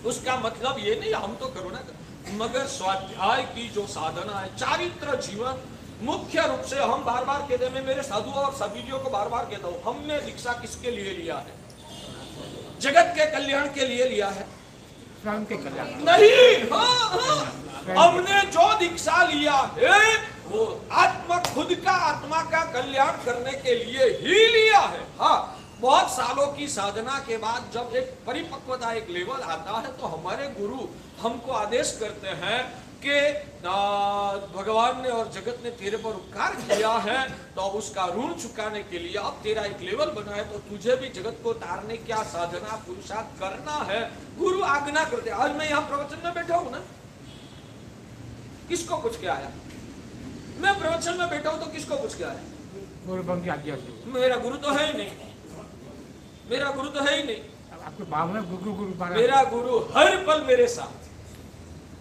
उसका मतलब ये नहीं हम तो करुणा कर, मगर स्वाध्याय की जो साधना है, चारित्र जीवन, मुख्य रूप से हम बार बार कहते हैं, मेरे साधु और सभी को बार बार कहता हूँ, हमने दीक्षा किसके लिए लिया है? जगत के कल्याण के लिए लिया है, स्वयं के कल्याण नहीं। हमने जो दीक्षा लिया है वो आत्मा, खुद का आत्मा का कल्याण करने के लिए ही लिया है। हाँ, बहुत सालों की साधना के बाद जब एक परिपक्वता, एक लेवल आता है, तो हमारे गुरु हमको आदेश करते हैं कि भगवान ने और जगत ने तेरे पर उपकार किया है, तो उसका ऋण चुकाने के लिए अब तेरा एक लेवल बना है, तो तुझे भी जगत को तारने क्या साधना पुरुषार्थ करना है। गुरु आज्ञा करते। आज मैं यहाँ प्रवचन में बैठा हूँ ना, किसको पूछ के आया? मैं प्रवचन में बैठा हूँ तो किसको पूछ के आया? गुरु की आज्ञा से। मेरा गुरु तो है ही नहीं, मेरा गुरु तो है ही नहीं। आपके भाव में गुरु मेरा गुरु हर पल मेरे साथ,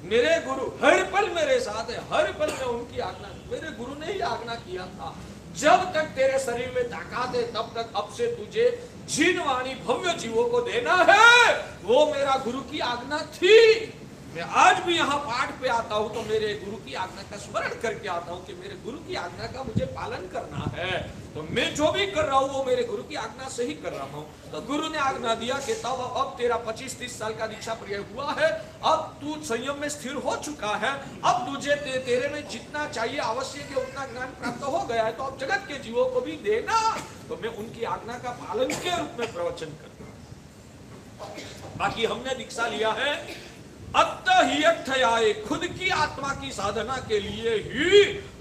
मेरे गुरु हर पल मेरे साथ है, हर पल में उनकी आज्ञा। मेरे गुरु ने ही आज्ञा किया था, जब तक तेरे शरीर में ताकत है तब तक अब से तुझे जीनवाणी भव्य जीवों को देना है। वो मेरा गुरु की आज्ञा थी। मैं आज भी यहाँ पाठ पे आता हूँ तो मेरे गुरु की आज्ञा का स्मरण करके आता हूँ कि मेरे गुरु की आज्ञा का मुझे पालन करना है। तो मैं जो भी कर रहा हूँ वो मेरे गुरु की आज्ञा से ही कर रहा हूँ। तो गुरु ने आज्ञा दिया कि तब अब तेरा 25-30 साल का दीक्षा पर्याय हुआ है, अब तू संयम में स्थिर हो चुका है, अब तुझे तेरे में जितना चाहिए आवश्यक है उतना ज्ञान प्राप्त हो गया है, तो अब जगत के जीवों को भी देना। तो मैं उनकी आज्ञा का पालन के रूप में प्रवचन करता हूँ। बाकी हमने दीक्षा लिया है अत्तहियर्थयाय, खुद की आत्मा की साधना के लिए ही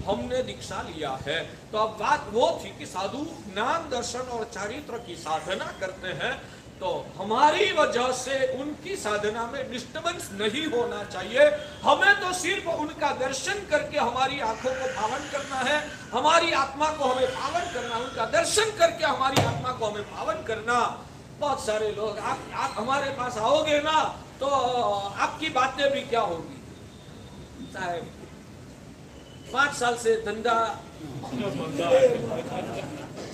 हमने दीक्षा लिया है। तो अब बात वो थी कि साधु ज्ञान दर्शन और चारित्र की साधना करते हैं, तो हमारी वजह से उनकी साधना में डिस्टर्बेंस नहीं होना चाहिए। हमें तो सिर्फ उनका दर्शन करके हमारी आंखों को पावन करना है, हमारी आत्मा को हमें पावन करना, उनका दर्शन करके हमारी आत्मा को हमें पावन करना। बहुत सारे लोग आप हमारे पास आओगे ना तो आपकी बातें भी क्या होगी, साहब 5 साल से धंधा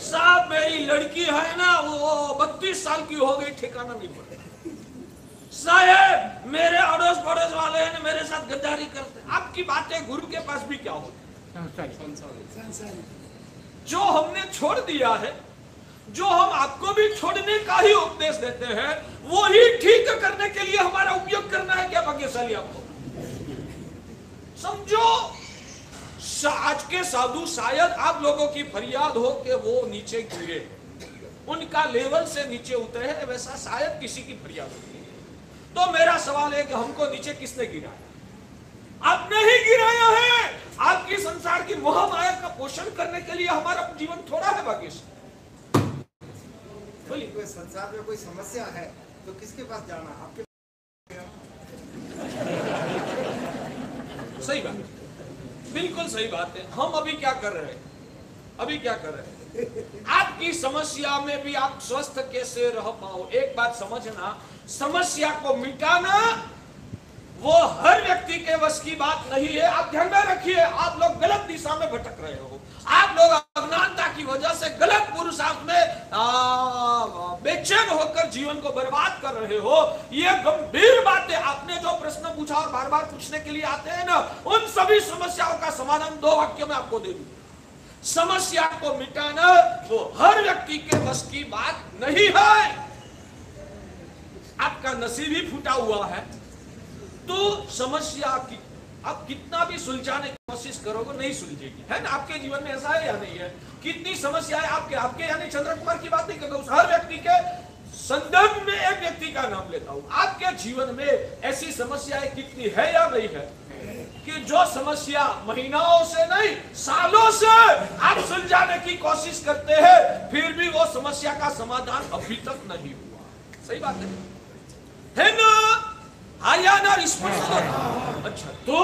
साहब, मेरी लड़की है ना वो 32 साल की हो गई, ठिकाना नहीं पड़ा। साहब मेरे अड़ोस पड़ोस वाले हैं मेरे साथ गद्दारी करते। आपकी बातें गुरु के पास भी क्या होती? जो हमने छोड़ दिया है, जो हम आपको भी छोड़ने का ही उपदेश देते हैं, वो ही ठीक करने के लिए हमारा उपयोग करना है क्या भाग्यशाली? आपको समझो, आज के साधु शायद आप लोगों की फरियाद हो कि वो नीचे गिरे, उनका लेवल से नीचे उतरे हैं, वैसा शायद किसी की फरियाद होती है। तो मेरा सवाल है कि हमको नीचे किसने गिराया? आपने ही गिराया है। आपकी संसार की मोह माया का पोषण करने के लिए हमारा जीवन थोड़ा है भाग्यशाली। कोई संसार में कोई समस्या है तो किसके पास जाना? आपके सही बात, बिल्कुल सही बात है। हम अभी क्या कर रहे हैं? आपकी समस्या में भी आप स्वस्थ कैसे रह पाओ? एक बात समझना, समस्या को मिटाना वो हर व्यक्ति के वश की बात नहीं है। आप ध्यान में रखिए, आप लोग गलत दिशा में भटक रहे हो। आप लोग अज्ञानता की वजह से गलत पुरुषार्थ में बेचैन होकर जीवन को बर्बाद कर रहे हो। ये गंभीर बात है। आपने जो प्रश्न पूछा और बार बार पूछने के लिए आते हैं ना, उन सभी समस्याओं का समाधान 2 वाक्यों में आपको दे दूं। समस्या को मिटाना वो हर व्यक्ति के वश की बात नहीं है। आपका नसीब ही फूटा हुआ है तो समस्या की आप कितना भी सुलझाने की कोशिश करोगे नहीं सुलझेगी, है ना? आपके जीवन में ऐसा है या नहीं है? कितनी समस्याएं आपके यानी चंद्र कुमार की बात नहीं करता हूं, हर व्यक्ति के संदर्भ में एक व्यक्ति का नाम लेता हूं। आपके जीवन में ऐसी समस्याएं कितनी है या नहीं है कि जो समस्या महीनों से नहीं सालों से आप सुलझाने की कोशिश करते हैं, फिर भी वो समस्या का समाधान अभी तक नहीं हुआ। सही बात है ना? आया ना रिस्पॉन्स? अच्छा, तो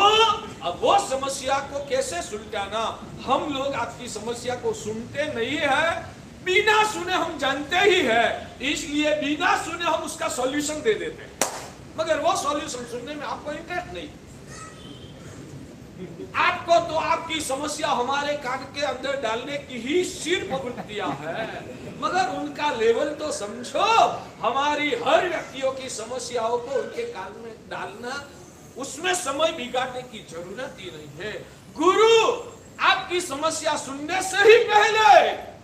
अब वो समस्या को कैसे सुलझाना? हम लोग आपकी समस्या को सुनते नहीं है, बिना सुने हम जानते ही है, इसलिए बिना सुने हम उसका सॉल्यूशन दे देते हैं, मगर वो सॉल्यूशन सुनने में आपको इंटरेस्ट नहीं। आपको तो आपकी समस्या हमारे कान के अंदर डालने की ही सिर्फ वृत्तियां है, मगर उनका लेवल तो समझो। हमारी हर व्यक्तियों की समस्याओं को उनके कान में डालना, उसमें समय बिगाड़ने की जरूरत ही नहीं है। गुरु आपकी समस्या सुनने से ही पहले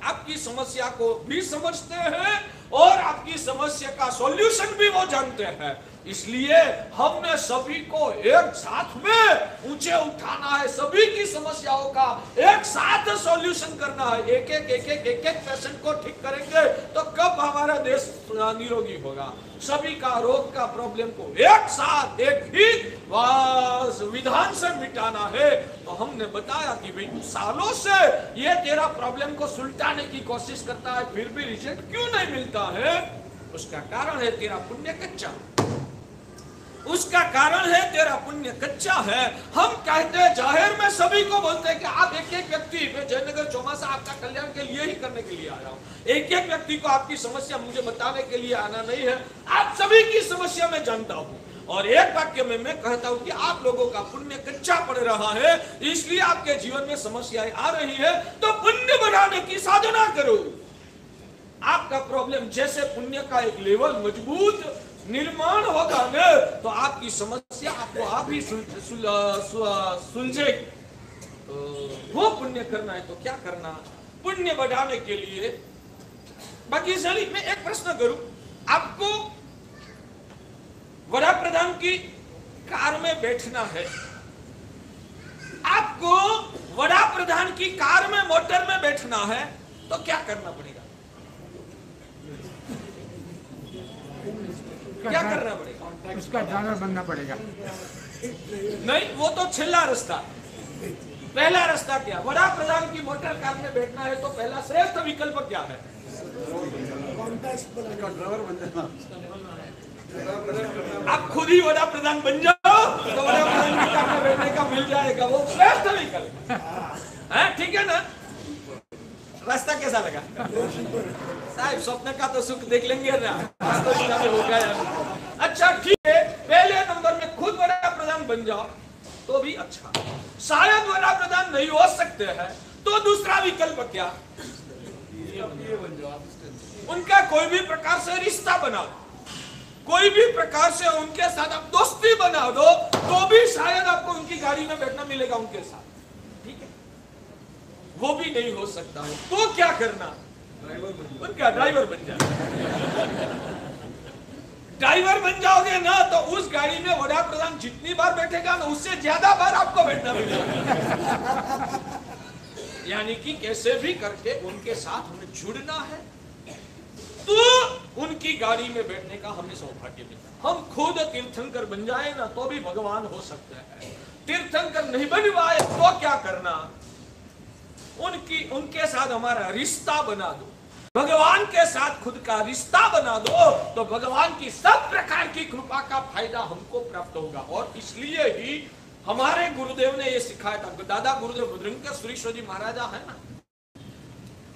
आपकी समस्या को भी समझते हैं और आपकी समस्या का सॉल्यूशन भी वो जानते हैं। इसलिए हमने सभी को एक साथ में ऊंचे उठाना है, सभी की समस्याओं का एक साथ सॉल्यूशन करना है। एक एक पेशेंट को ठीक करेंगे तो कब हमारा देश निरोगी होगा? सभी का रोग का प्रॉब्लम को एक साथ एक ही विधान से मिटाना है। तो हमने बताया कि भाई सालों से ये तेरा प्रॉब्लम को सुलझाने की कोशिश करता है, फिर भी रिजल्ट क्यों नहीं मिलता है? उसका कारण है तेरा पुण्य कच्चा, उसका कारण है तेरा पुण्य कच्चा है। हम कहते हैं, जाहिर में सभी को बोलते हैं कि आप एक एक व्यक्ति, मैं जयनगर चौमासा आपका कल्याण के लिए ही करने के लिए आया हूं, एक एक व्यक्ति को आपकी समस्या मुझे बताने के लिए आना नहीं है। आप सभी की समस्या मैं जानता हूं और एक वाक्य में मैं कहता हूं कि आप लोगों का पुण्य कच्चा पड़ रहा है, इसलिए आपके जीवन में समस्याएं आ रही है। तो पुण्य बढ़ाने की साधना करो। आपका प्रॉब्लम जैसे पुण्य का एक लेवल मजबूत निर्माण होगा न, तो आपकी समस्या आपको आप ही सुलझेगी। वो पुण्य करना है तो क्या करना? पुण्य बढ़ाने के लिए बाकी चलिए मैं एक प्रश्न करूं, आपको वड़ा प्रधान की कार में बैठना है, आपको वड़ा प्रधान की कार में मोटर में बैठना है, तो क्या करना पड़ेगा? क्या करना पड़ेगा? उसका ड्राइवर बनना पड़ेगा। नहीं, वो तो छिल्ला रास्ता। पहला रास्ता क्या? वड़ा प्रधान की मोटर कार में बैठना है तो पहला श्रेष्ठ विकल्प क्या है? ड्राइवर बन जाना। आप खुद ही वड़ा प्रधान बन जाओ तो वड़ा प्रधान की कार में बैठने का मिल जाएगा, वो श्रेष्ठ विकल्प है। ठीक है ना? रास्ता कैसा लगा साहब? स्वप्न का तो सुख देख लेंगे ना, वास्तविकता में होगा यार। अच्छा ठीक है, पहले नंबर में खुद वड़ा प्रधान बन जाओ तो भी अच्छा। शायद वड़ा प्रधान नहीं हो सकते हैं तो दूसरा विकल्प क्या? उनका कोई भी प्रकार से रिश्ता बना दो, कोई भी प्रकार से उनके साथ आप दोस्ती बना दो, तो भी शायद आपको उनकी गाड़ी में बैठना मिलेगा उनके साथ, ठीक है? वो भी नहीं हो सकता है तो क्या करना? उनका ड्राइवर बन जाए। ड्राइवर बन जाओगे ना तो उस गाड़ी में वड़ा प्रधान जितनी बार बैठेगा ना उससे ज्यादा बार आपको बैठना मिलेगा। यानी कि कैसे भी करके उनके साथ हमें जुड़ना है, तो उनकी गाड़ी में बैठने का हमें सौभाग्य मिलता। हम खुद तीर्थंकर बन जाए ना तो भी भगवान हो सकते हैं, तीर्थंकर नहीं बन पाए तो क्या करना? उनके साथ हमारा रिश्ता बना दो, भगवान के साथ खुद का रिश्ता बना दो, तो भगवान की सब प्रकार की कृपा का फायदा हमको प्राप्त होगा। और इसलिए ही हमारे गुरुदेव ने ये सिखाया था। दादा गुरुदेव भद्रंकर सुरेश्वर जी महाराजा है ना,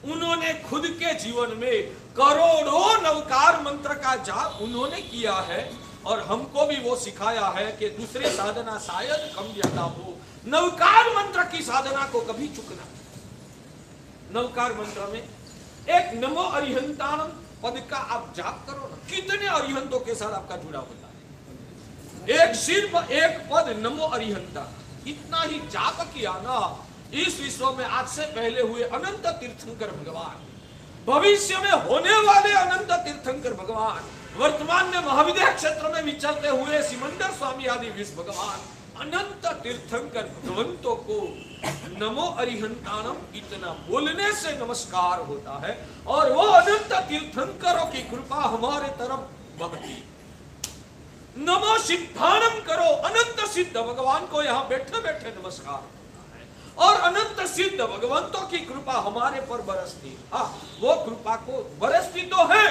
उन्होंने खुद के जीवन में करोड़ों नवकार मंत्र का जाप उन्होंने किया है और हमको भी वो सिखाया है कि दूसरे साधना शायद कम ज्यादा हो, नवकार मंत्र की साधना को कभी चुकना। नवकार मंत्र में एक नमो अरिहंताणम पद का आप जाप करो ना, कितने अरिहंतों के साथ आपका जुड़ा होता है। एक सिर्फ एक पद नमो अरिहंता, इतना ही जाप किया ना, इस विश्व में आज से पहले हुए अनंत तीर्थंकर भगवान, भविष्य में होने वाले अनंत तीर्थंकर भगवान, वर्तमान में महाविद्या क्षेत्र में विचरते हुए सिमंदर स्वामी आदि विश्व भगवान, अनंत तीर्थंकर भगवंतों को नमो अरिहंताणम इतना बोलने से नमस्कार होता है और वो अनंत तीर्थंकरों की कृपा हमारे तरफ बहती। नमो सिद्धाणम करो, अनंत सिद्ध भगवान को यहाँ बैठे बैठे नमस्कार होता है और अनंत सिद्ध भगवंतों की कृपा हमारे पर बरसती। हाँ, वो कृपा को बरसती तो है,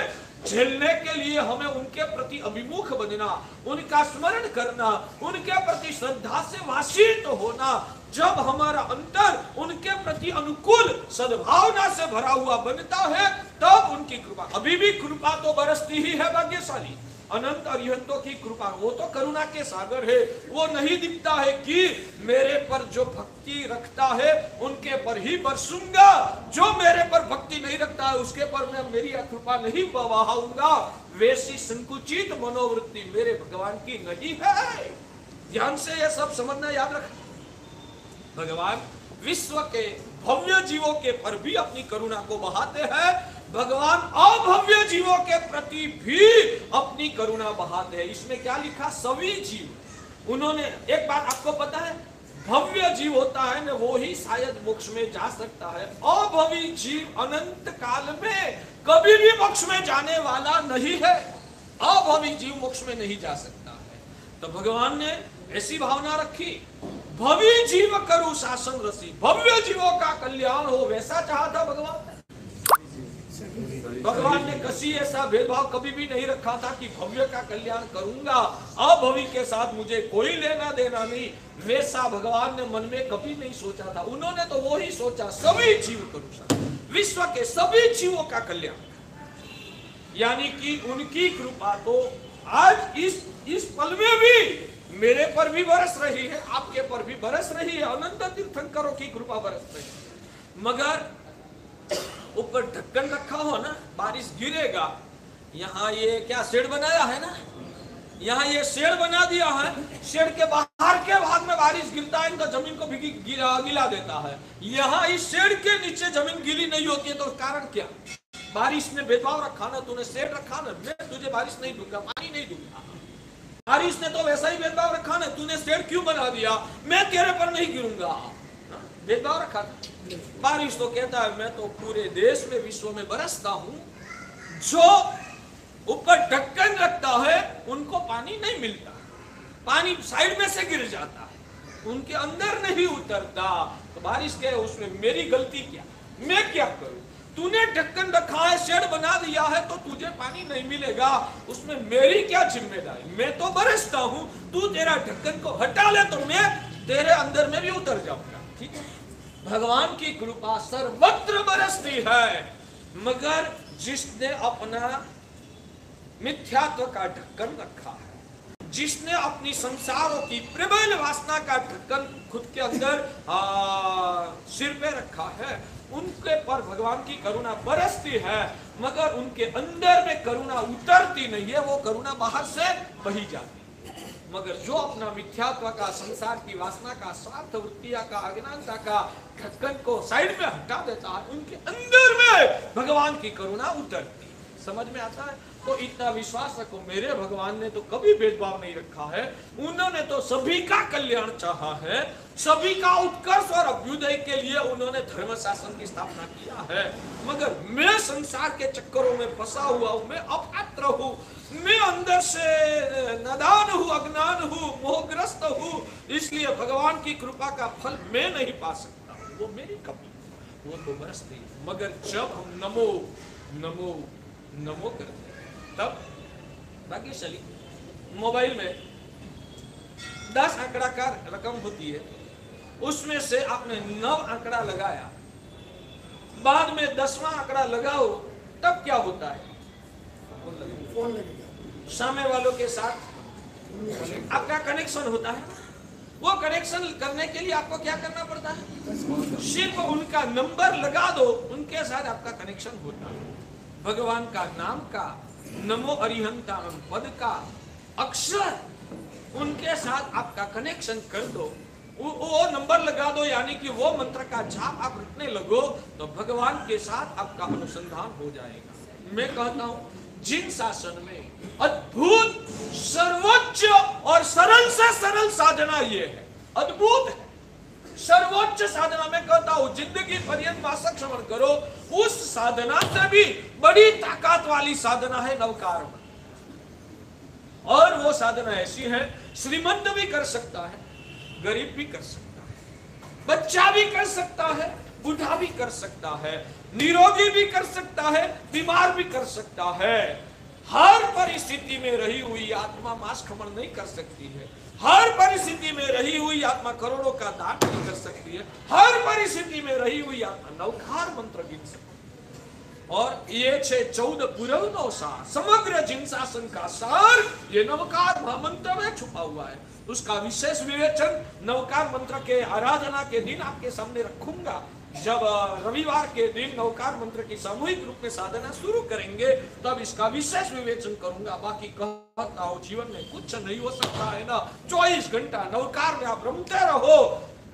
झेलने के लिए हमें उनके प्रति अभिमुख बनना, उनका स्मरण करना, उनके प्रति श्रद्धा से वासित होना। जब हमारा अंतर उनके प्रति अनुकूल सद्भावना से भरा हुआ बनता है तब उनकी कृपा, अभी भी कृपा तो बरसती ही है भाग्यशाली। अनंत अरिहंतों की कृपा, वो तो करुणा के सागर है, वो नहीं दिखता है कि मेरे पर जो भक्ति रखता है उनके पर ही बरसूंगा, जो मेरे पर भक्ति नहीं रखता है उसके पर मैं मेरी कृपा नहीं बहाऊंगा, वैसी संकुचित मनोवृत्ति मेरे भगवान की नहीं है। ध्यान से ये सब समझना, याद रखना। भगवान विश्व के भव्य जीवों के पर भी अपनी करुणा को बहाते हैं, भगवान अभव्य जीवों के प्रति भी अपनी करुणा बहाते हैं। इसमें क्या लिखा? सभी जीव। उन्होंने एक बात आपको पता है, भव्य जीव होता है ना वो ही शायद मोक्ष में जा सकता है, अभवी जीव अनंत काल में कभी भी मोक्ष में जाने वाला नहीं है, अभवी जीव मोक्ष में नहीं जा सकता है। तो भगवान ने ऐसी भावना रखी, भव्य जीव करू शासन रसी, भव्य जीवों का कल्याण हो वैसा चाहा था भगवान ने। भगवान ने कभी ऐसा भेदभाव कभी भी नहीं रखा था कि भव्य का कल्याण करूंगा, अभवी के साथ मुझे कोई लेना देना नहीं, वैसा भगवान ने मन में कभी नहीं सोचा था। उन्होंने तो वो ही सोचा, सभी जीव करूं, विश्व के सभी जीवों का कल्याण। यानी कि उनकी कृपा तो आज इस पल में भी मेरे पर भी बरस रही है, आपके पर भी बरस रही है, अनंत तीर्थंकरों की कृपा बरस रही है। मगर ऊपर ढक्कन रखा हो ना, बारिश गिरेगा। यहाँ ये क्या शेड बनाया है ना, यहाँ ये शेड बना दिया है, शेड के बाहर के भाग में बारिश गिरता है तो जमीन को गिला देता है। यहाँ इस शेड के नीचे जमीन गीली नहीं होती है, तो कारण क्या? बारिश ने भेदभाव रखा ना, तूने शेड रखा ना, मैं तुझे बारिश नहीं दूंगा, पानी नहीं दूंगा। बारिश ने तो वैसा ही भेदभाव रखा ना, तूने शेड क्यों बना दिया, मैं तेरे पर नहीं गिरूंगा, भेदभाव रखा था। बारिश तो कहता है मैं तो पूरे देश में विश्व में बरसता हूं, जो ऊपर ढक्कन रखता है उनको पानी नहीं मिलता, पानी साइड में से गिर जाता है, उनके अंदर नहीं उतरता। तो बारिश के उसमें मेरी गलती क्या, मैं क्या करूं? तूने ढक्कन रखा है, शेड बना दिया है, तो तुझे पानी नहीं मिलेगा, उसमें मेरी क्या जिम्मेदारी? मैं तो बरसता हूं, तू तेरा ढक्कन को हटा ले तो मैं तेरे अंदर में भी उतर जाऊंगा। ठीक है, भगवान की कृपा सर्वत्र बरसती है, मगर जिसने अपना मिथ्यात्व का ढक्कन रखा है, जिसने अपनी संसारों की प्रबल वासना का ढक्कन खुद के अंदर सिर पे रखा है, उनके पर भगवान की करुणा बरसती है, मगर उनके अंदर में करुणा उतरती नहीं है, वो करुणा बाहर से बही जाती है। मगर जो अपना मिथ्यात्व का, संसार की वासना का, स्वार्थ वृत्तिया का, अज्ञानता का ढक्कन को साइड में हटा देता है, उनके अंदर में भगवान की करुणा उतरती है। समझ में आता है? तो इतना विश्वास रखो, मेरे भगवान ने तो कभी भेदभाव नहीं रखा है, उन्होंने तो सभी का कल्याण चाहा है, सभी का उत्कर्ष और अभ्युदय के लिए उन्होंने धर्म शासन की स्थापना किया है। मगर मैं संसार के चक्करों में फंसा हुआ हूं, मैं अपात्र हूं, मैं अंदर से नादान हूं, अज्ञान हूं, मोहग्रस्त हूं, इसलिए भगवान की कृपा का फल मैं नहीं पा सकता, वो मेरी कमी, वो तो बरसती। मगर जब हम नमो नमो नमो करते तब भाग्यशाली मोबाइल में 10 आंकड़ा का रकम होती है, उसमें से आपने 9 आंकड़ा लगाया, बाद में 10वां आंकड़ा लगाओ, तब क्या होता है? सामने वालों के साथ आपका कनेक्शन होता है। वो कनेक्शन करने के लिए आपको क्या करना पड़ता है? सिर्फ उनका नंबर लगा दो, उनके साथ आपका कनेक्शन होता है। भगवान का नाम का, नमो अरिहंताणम पद का अक्षर, उनके साथ आपका कनेक्शन कर दो, वो नंबर लगा दो, यानी कि वो मंत्र का जाप आप रखने लगो, तो भगवान के साथ आपका अनुसंधान हो जाएगा। मैं कहता हूं, जिन शासन में अद्भुत, सर्वोच्च और सरल से सरल साधना ये है, अद्भुत है, सर्वोच्च साधना में कहता हूं, जिंदगी पर्यंत मासक श्रवण करो, उस साधना से भी बड़ी ताकत वाली साधना है नवकार। और वो साधना ऐसी है, श्रीमंत भी कर सकता है, गरीब भी कर सकता है, बच्चा भी कर सकता है, बूढ़ा भी कर सकता है, निरोगी भी कर सकता है, बीमार भी कर सकता है। हर परिस्थिति में रही हुई आत्मा मांस खमन नहीं कर सकती है, हर परिस्थिति में रही हुई आत्मा करोड़ों का दान नहीं कर सकती है, हर परिस्थिति में रही हुई आत्मा नवकार मंत्र गिन सकती है। और ये 14 पुरवनो सा समग्र जिन शासन का सार ये नवकार महामंत्र में छुपा हुआ है। उसका विशेष विवेचन नवकार मंत्र के आराधना के दिन आपके सामने रखूंगा। जब रविवार के दिन नवकार मंत्र की सामूहिक रूप में साधना शुरू करेंगे, तब इसका विशेष विवेचन करूंगा। बाकी कहता हूं, जीवन में कुछ नहीं हो सकता है ना, 24 घंटा नवकार में आप रमते रहो।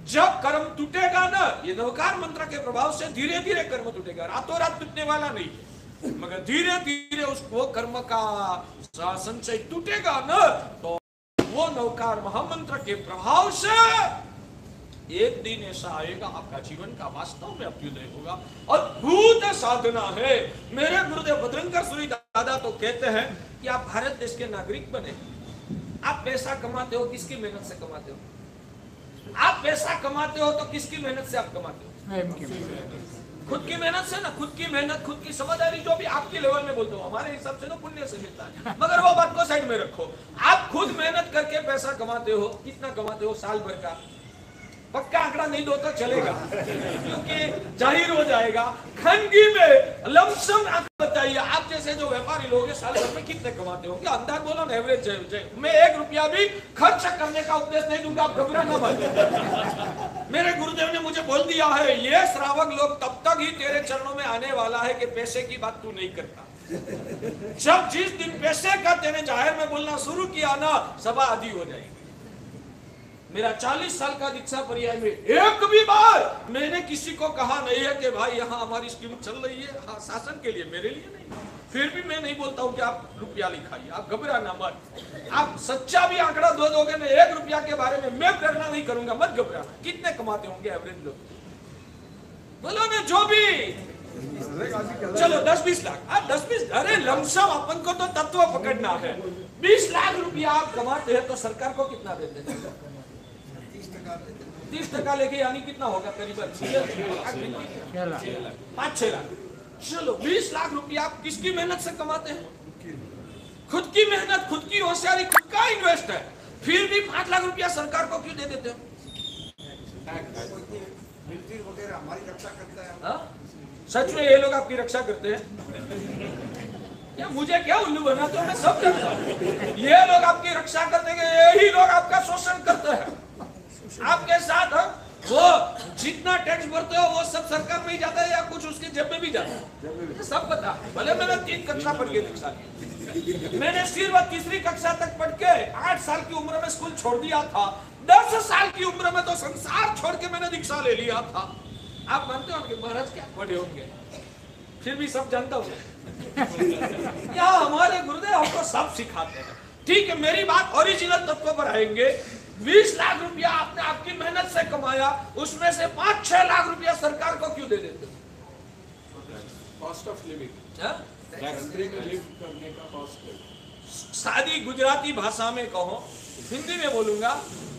जब कर्म टूटेगा ना, ये नवकार मंत्र के प्रभाव से धीरे धीरे कर्म टूटेगा, रातों रात टूटने वाला नहीं है, मगर धीरे धीरे उसको कर्म का संचय टूटेगा ना, तो वो नवकार महामंत्र के प्रभाव से एक दिन ऐसा आएगा, आपका जीवन का वास्तव में अभ्युदय होगा। अद्भुत साधना है। मेरे गुरुदेव भद्रंकर सूरी दादा तो कहते हैं कि आप भारत देश के नागरिक बने, आप पैसा कमाते हो, किसकी मेहनत से कमाते हो? आप पैसा कमाते हो तो किसकी मेहनत से आप कमाते हो? खुद की मेहनत से ना, खुद की मेहनत, खुद की समझदारी, जो भी आपके लेवल में बोलते हो, हमारे हिसाब से तो पुण्य से मिलता है, मगर वो बात को साइड में रखो। आप खुद मेहनत करके पैसा कमाते हो, कितना कमाते हो साल भर का? पक्का आंकड़ा नहीं दो तो चलेगा, क्योंकि जाहिर हो जाएगा। खानगी में लमसम आंकड़ा बताइए, आप जैसे जो व्यापारी लोग हैं साल भर में कितने कमाते होंगे? अंदाज बोलो ना, एवरेज। मैं 1 रुपया भी खर्च करने का उपदेश नहीं दूंगा, आप घबराना मत। मेरे गुरुदेव ने मुझे बोल दिया है, ये श्रावक लोग तब तक ही तेरे चरणों में आने वाला है कि पैसे की बात तू नहीं करता। जब जिस दिन पैसे का तेने जाहिर में बोलना शुरू किया ना, सभा आदि हो जाएगी। मेरा 40 साल का दीक्षा पर्याय में एक भी बार मैंने किसी को कहा नहीं है कि भाई यहाँ हमारी स्कीम चल रही है, हाँ, शासन के लिए, मेरे लिए नहीं। फिर भी मैं नहीं बोलता हूँ कि आप रुपया लिखाइए, आप घबराना मत। आप सच्चा भी आंकड़ा दो दोगे ना 1 रुपया के बारे में, मैं प्रेरणा नहीं करूंगा, मत घबराना। कितने कमाते होंगे एवरेज लोग? बोलो ना, जो भी, चलो 10-20 लाख, 10-20, अरे लमसम अपन को तो तत्व पकड़ना है। 20 लाख रुपया आप कमाते हैं तो सरकार को कितना देते हैं? 30% लेके, यानी कितना होगा? करीबन 5-6 लाख। चलो 20 लाख रुपया आप किसकी मेहनत से कमाते हैं? खुद की मेहनत, खुद की होशियारी, खुद का इन्वेस्ट है। फिर भी 5 लाख रुपया सरकार को क्यों दे देते हो? मिलिट्री वगैरह हमारी रक्षा करता है। सच में ये लोग आपकी रक्षा करते हैं? क्या मुझे क्या उल्लू बनाते हो? मैं सब जानता हूँ। ये लोग आपकी रक्षा करते हैं, यही लोग आपका शोषण करते हैं आपके साथ। वो जितना टैक्स भरते हो वो सब सरकार में ही जाता है या कुछ उसके जेब में भी जाता है, सब पता है। भले मैंने 3 कक्षा पढ़ के दीक्षा ली, मैंने सिर्फ 3री कक्षा तक पढ़ के 8 साल की उम्र में स्कूल छोड़ दिया था। 10 साल की उम्र में तो संसार छोड़ के मैंने दीक्षा ले लिया था। आप मानते हो कि महाराज क्या पढ़े होंगे, फिर भी सब जानता हूँ। यहाँ हमारे गुरुदेव हमको सब सिखाते हैं। ठीक है, मेरी बात ओरिजिनल तत्व पर आएंगे। 20 लाख रुपया आपने आपकी मेहनत से कमाया, उसमें से 5-6 लाख रुपया सरकार को क्यों दे देते? कॉस्ट ऑफ लिविंग, कंट्री में लिव करने का कॉस्ट। सादी गुजराती भाषा में कहो, हिंदी में बोलूंगा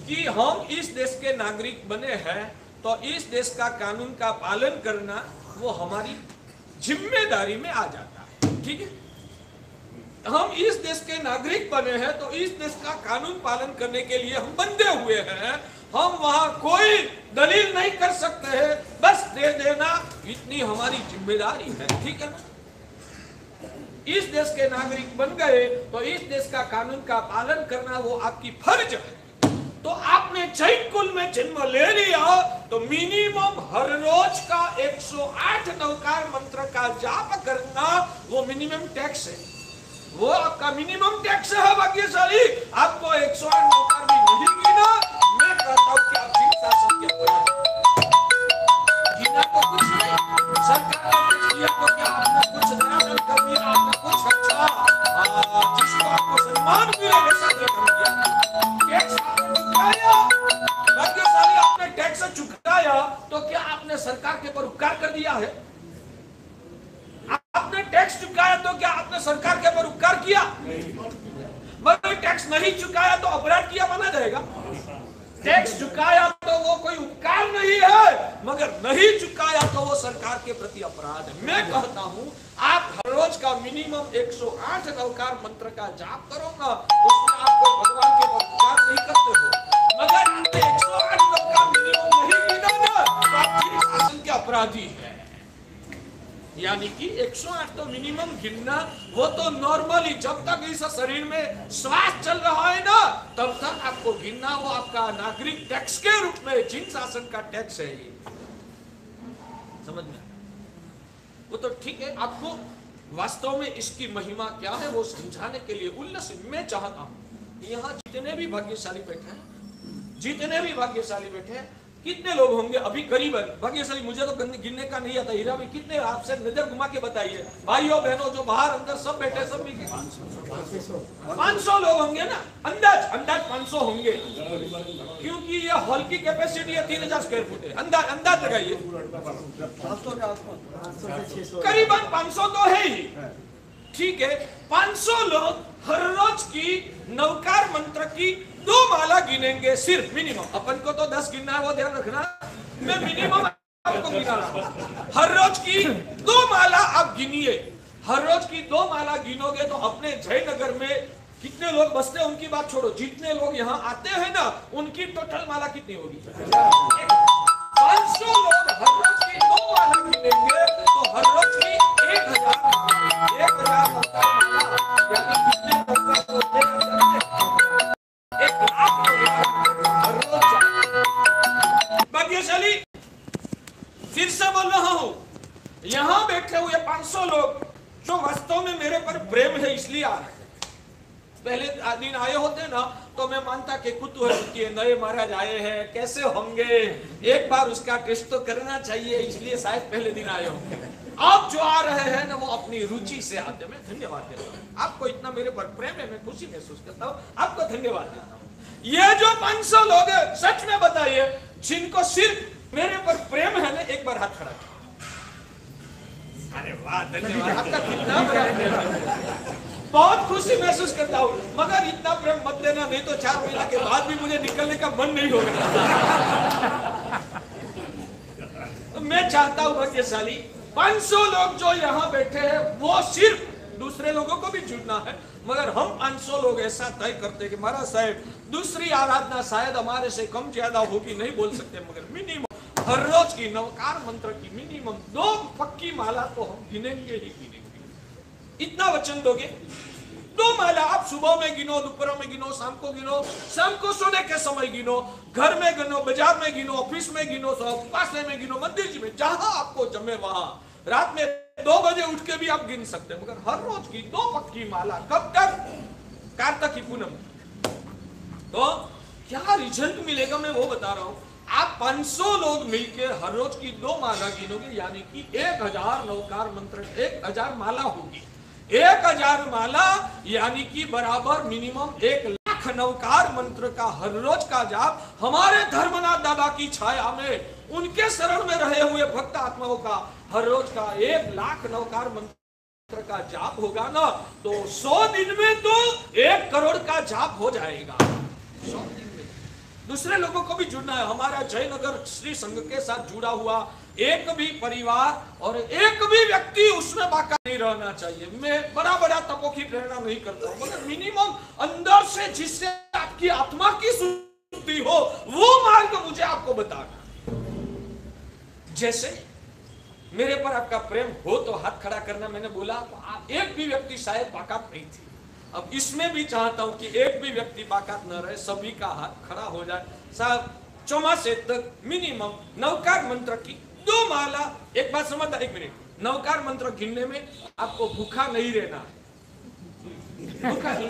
कि हम इस देश के नागरिक बने हैं तो इस देश का कानून का पालन करना वो हमारी जिम्मेदारी में आ जाता है। ठीक है, हम इस देश के नागरिक बने हैं तो इस देश का कानून पालन करने के लिए हम बंधे हुए हैं। हम वहां कोई दलील नहीं कर सकते हैं, बस दे देना इतनी हमारी जिम्मेदारी है। ठीक है ना, इस देश के नागरिक बन गए तो इस देश का कानून का पालन करना वो आपकी फर्ज है। तो आपने जैन कुल में जन्म ले लिया तो मिनिमम हर रोज का 108 नवकार मंत्र का जाप करना वो मिनिमम टैक्स है, वो आपका मिनिमम टैक्स है। भाग्यशाली आपको 108 नवकार भी नहीं गिना, मैं कहता हूं कि आप जिन शासन के गिना तो कुछ नहीं, सरकार ने कुछ किया तो क्या आपने कुछ नया कर दिया, आपने कुछ अच्छा जिसको आपको सम्मान मिले वैसा कर दिया। टैक्स आपने चुकाया, भाग्यशाली आपने टैक्स चुकाया तो क्या आपने सरकार के ऊपर उपकार कर दिया है? आपने टैक्स चुकाया तो क्या आपने सरकार के ऊपर उपकार किया? मगर टैक्स नहीं चुकाया तो अपराध किया माना जाएगा? टैक्स चुकाया तो वो कोई उपकार नहीं है, मगर नहीं चुकाया तो वो सरकार के प्रति अपराध है। मैं कहता हूं आप हर रोज का मिनिमम 108 नवकार मंत्र का जाप करो ना, उसमें आप कोई भगवान के उपकार नहीं करते हो, मगर आपने 108 नवकार मिनिमम नहीं गिना ना तो आप जिन शासन के अपराधी है। यानी कि 108 तो मिनिमम गिनना, वो तो नॉर्मली जब तक इस शरीर में श्वास चल रहा है ना तब तक आपको गिनना, वो आपका नागरिक टैक्स के रूप में जिन शासन का टैक्स है ये, समझ में? वो तो ठीक है, आपको वास्तव में इसकी महिमा क्या है वो समझाने के लिए उल्लासित मैं चाहता हूं। यहाँ जितने भी भाग्यशाली बैठे हैं, जितने भी भाग्यशाली बैठे हैं, कितने लोग होंगे अभी करीबन भाग्यशाली, मुझे तो गिनने का नहीं आता, हीरा भी कितने, आपसे नजर घुमा के बताइए भाइयों बहनों जो बाहर अंदर सब बैठे, सब भी 500 लोग होंगे ना, अंदाज 500 होंगे, क्योंकि ये हॉल की कैपेसिटी है 3000 स्क्वायर फुट है, अंदाज लगाइए करीबन 500 तो है ही। ठीक है, 500 लोग हर रोज की नवकार मंत्र की 2 माला गिनेंगे सिर्फ मिनिमम। अपन को तो 10 गिनना है, वो ध्यान रखना, मैं मिनिमम आपको गिना रहा हूं। हर रोज की 2 माला आप गिनिए, हर रोज की 2 माला गिनोगे तो अपने जयनगर में कितने लोग बसते हैं उनकी बात छोड़ो, जितने लोग यहाँ आते हैं ना उनकी टोटल माला कितनी होगी? 500 लोग हर रोज की 2 माला गिनेंगे तो हर रोज की 1000 भाग्यशाली। फिर से बोल रहा हूं, यहां बैठे हुए 500 लोग जो वास्तव में मेरे पर प्रेम है इसलिए आ रहे हैं। पहले दिन आए होते ना तो मैं मानता कि कुतूहल के नए महाराज आए हैं कैसे होंगे, एक बार उसका टेस्ट तो करना चाहिए, इसलिए शायद पहले दिन आए होंगे। आप जो आ रहे हैं ना वो अपनी रुचि से आते, मैं धन्यवाद देता हूँ आपको, इतना मेरे पर प्रेम है, मैं खुशी महसूस करता हूँ, आपको धन्यवाद देता हूँ। ये जो 500 लोग हैं सच में बताइए जिनको सिर्फ मेरे पर प्रेम है ना, एक बार हाथ खड़ा करो। अरे वाह, धन्यवाद आपका, कितना प्रेम, बहुत खुशी महसूस करता हूँ, मगर इतना प्रेम मत देना, नहीं तो 4 महीना के बाद भी मुझे निकलने का मन नहीं होगा। तो मैं चाहता हूँ भाग्यशाली 500 लोग जो यहाँ बैठे हैं वो सिर्फ दूसरे लोगों को भी जुड़ना है, मगर हम 500 लोग ऐसा तय करते कि महाराज साहब दूसरी आराधना शायद हमारे से कम ज्यादा होगी, नहीं बोल सकते, मगर मिनिमम हर रोज की नवकार मंत्र की मिनिमम 2 पक्की माला तो हम गिनेंगे ही गिनेंगे। इतना वचन दोगे? 2 माला आप सुबह में गिनो, दोपहर में गिनो, शाम को गिनो, शाम को सोने के समय गिनो, घर में गिनो, बाजार में गिनो, ऑफिस में गिनो, उपासना में गिनो, मंदिर में, जहां आपको जमे वहां। रात में 2 बजे उठ के भी आप गिन सकते हैं, मगर हर रोज की 2 पक्की माला। कब तक? कार्तिक की पूनम। तो क्या रिजल्ट मिलेगा मैं वो बता रहा हूं। आप 500 लोग मिलकर हर रोज की 2 माला गिनोगे, यानी कि 1000 नवकार मंत्र, 1000 माला होगी। 1000 माला यानी कि बराबर मिनिमम 1 लाख नवकार मंत्र का हर रोज का जाप हमारे धर्मनाथ दादा की छाया में, उनके शरण में रहे हुए भक्त आत्माओं का हर रोज का 1 लाख नवकार मंत्र का जाप होगा ना, तो 100 दिन में तो 1 करोड़ का जाप हो जाएगा। 100 दिन में दूसरे लोगों को भी जुड़ना है। हमारा जयनगर श्री संघ के साथ जुड़ा हुआ एक भी परिवार और एक भी व्यक्ति उसमें बाका नहीं रहना चाहिए। मैं बड़ा तपों की प्रेरणा नहीं करता हूं, मगर मिनिमम अंदर से जिससे आपकी आत्मा की शुद्धि हो वो मार्ग मुझे आपको बताना। जैसे मेरे पर आपका प्रेम हो तो हाथ खड़ा करना। मैंने बोला आप एक भी व्यक्ति शायद बाकात नहीं थी, अब इसमें भी चाहता हूं कि एक भी व्यक्ति बाकात न रहे, सभी का हाथ खड़ा हो जाए। साहब चौमासे तक मिनिमम नवकार मंत्र की 2 माला। एक बात समझना, 1 मिनट, नवकार मंत्र गिनने में आपको भूखा नहीं रहना है। भूखा नहीं।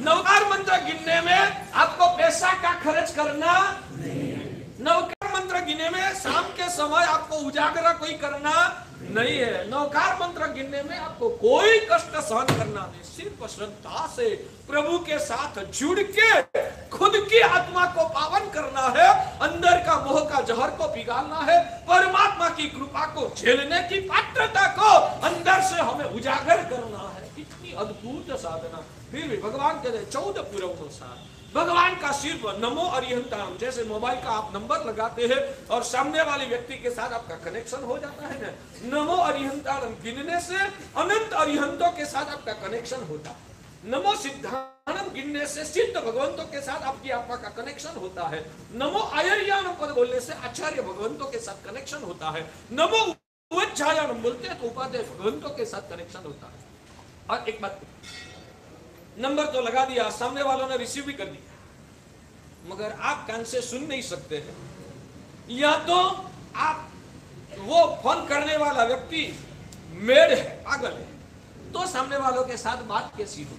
नवकार मंत्र गिनने में आपको पैसा का खर्च करना नहीं। नवकार मंत्र गिनने में शाम के समय आपको उजागरा कोई करना नहीं है। नवकार मंत्र गिनने में आपको कोई कष्ट सहन करना नहीं, सिर्फ श्रद्धा से प्रभु के साथ जुड़ के खुद की आत्मा को पावन करना है, अंदर का मोह का जहर को पिघालना है, परमात्मा की कृपा को झेलने की पात्रता को अंदर से हमें उजागर करना है। इतनी अद्भुत साधना। फिर भी भगवान कहते 14 पुरवनुसार भगवान का सिर्फ नमो अरिहंताम, जैसे मोबाइल का आप नंबर लगाते हैं और सामने वाले व्यक्ति के साथ आपका कनेक्शन हो जाता है ना, नमो अरिहंताम गिनने से अनंत अरिहंतों के साथ आपका कनेक्शन होता है। नमो सिद्धानम गिनने से सिद्ध भगवंतों के साथ आपकी आत्मा का कनेक्शन होता है। नमो आयर्यानम पद बोलने से आचार्य भगवंतों के साथ कनेक्शन होता है। नमो उच्चायानम बोलते हैं तो उपाध्याय भगवंतों के साथ कनेक्शन होता है। और एक बात, नंबर तो लगा दिया, सामने वालों ने रिसीव भी कर दिया, मगर आप कान से सुन नहीं सकते हैं। या तो आप वो फोन करने वाला व्यक्ति मेड है, पागल है, तो सामने वालों के साथ बात कैसी हो।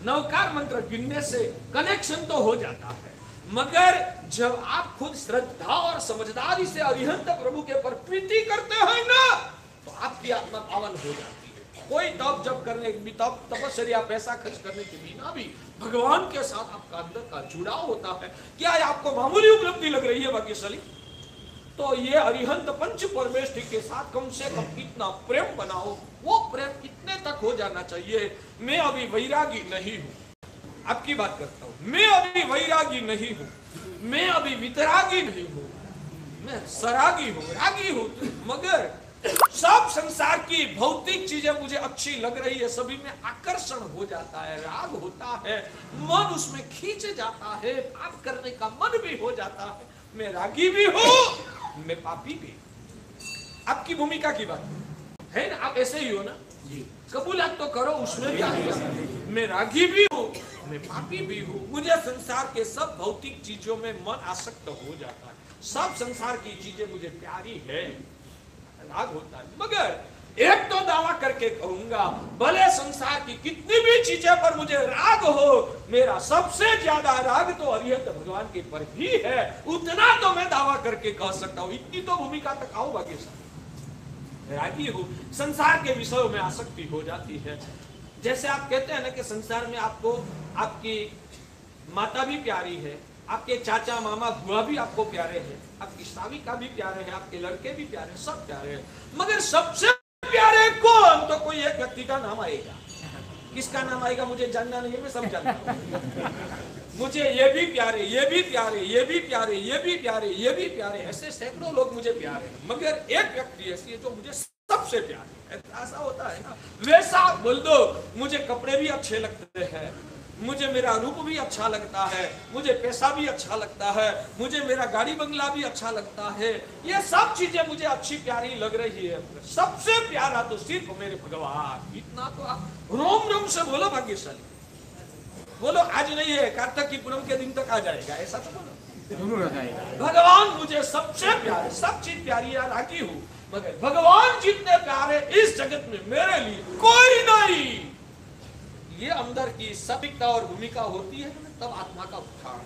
नवकार मंत्र गिनने से कनेक्शन तो हो जाता है, मगर जब आप खुद श्रद्धा और समझदारी से अरिहंत प्रभु के पर प्रीति करते हैं ना, तो आपकी आत्मा पावन हो जाती है। कोई तप जब करने, तपस्या, पैसा खर्च करने के बिना भी भगवान के साथ आपका अंदर का जुड़ाव होता है। क्या आपको मामूली उपलब्धि लग रही है भाग्यशाली? तो ये अरिहंत पंच परमेष्ठी के साथ कम से कम इतना प्रेम बनाओ, वो प्रेम इतने तक हो जाना चाहिए। मैं अभी वैरागी नहीं हूं, आपकी बात करता हूं, मैं अभी वैरागी नहीं हूं, मैं अभी वितरागी नहीं हूं, मैं सरागी हूं, रागी हूं, मगर सब संसार की भौतिक चीजें मुझे अच्छी लग रही है, सभी में आकर्षण हो जाता है, राग होता है, मन उसमें खींच जाता है, पाप करने का मन भी हो जाता है। मैं रागी भी हूं, मैं पापी भी। आपकी भूमिका की बात है ना, आप ऐसे ही हो ना जी, कबूलात तो करो, उसमें क्या है। मैं रागी भी हूं, मैं पापी भी हूं, मुझे संसार के सब भौतिक चीजों में मन आसक्त हो जाता है, सब संसार की चीजें मुझे प्यारी है, राग होता है। मगर एक तो दावा करके कहूंगा, भले संसार की कितनी भी चीजें पर मुझे राग हो, मेरा सबसे ज्यादा राग तो अरिहंत भगवान के पर ही है। उतना तो मैं दावा करके कह सकता हूं, इतनी तो भूमिका तक आओ। बाकी रागी हूं, संसार के विषयों में आसक्ति हो जाती है। जैसे आप कहते हैं ना कि संसार में आपको आपकी माता भी प्यारी है, आपके चाचा मामा बुआ भी आपको प्यारे हैं, आपकी साविका भी प्यारे हैं, आपके लड़के भी प्यारे हैं, सब प्यारे हैं, मगर सबसे प्यारे कौन? तो कोई एक व्यक्ति का नाम आएगा। किसका नाम आएगा मुझे जानना नहीं है, मैं सब जानता हूं। मुझे ये भी प्यारे, ये भी प्यारे, ये भी प्यारे, ये भी प्यारे, ये भी प्यारे, ऐसे सैकड़ों लोग मुझे प्यारे हैं, मगर एक व्यक्ति ऐसी है जो मुझे सबसे प्यारे है। ऐसा होता है ना, वैसा बोल दो। मुझे कपड़े भी अच्छे लगते हैं, मुझे मेरा रूप भी अच्छा लगता है, मुझे पैसा भी अच्छा लगता है, मुझे मेरा गाड़ी बंगला भी अच्छा लगता है, ये सब चीजें मुझे अच्छी प्यारी लग रही है, सबसे प्यारा तो सिर्फ मेरे भगवान। इतना तो आप रोम रोम से बोलो भाग्यशाली, बोलो आज नहीं है, कार्तिक की पूनम के दिन तक आ जाएगा, ऐसा तो बोलो जरूर आ जाएगा। भगवान मुझे सबसे प्यारे, सब चीज प्यारी या राखी हूँ, मगर भगवान जितने प्यारे इस जगत में मेरे लिए कोई नहीं। ये अंदर की सटीकता और भूमिका होती है तब आत्मा का उत्थान।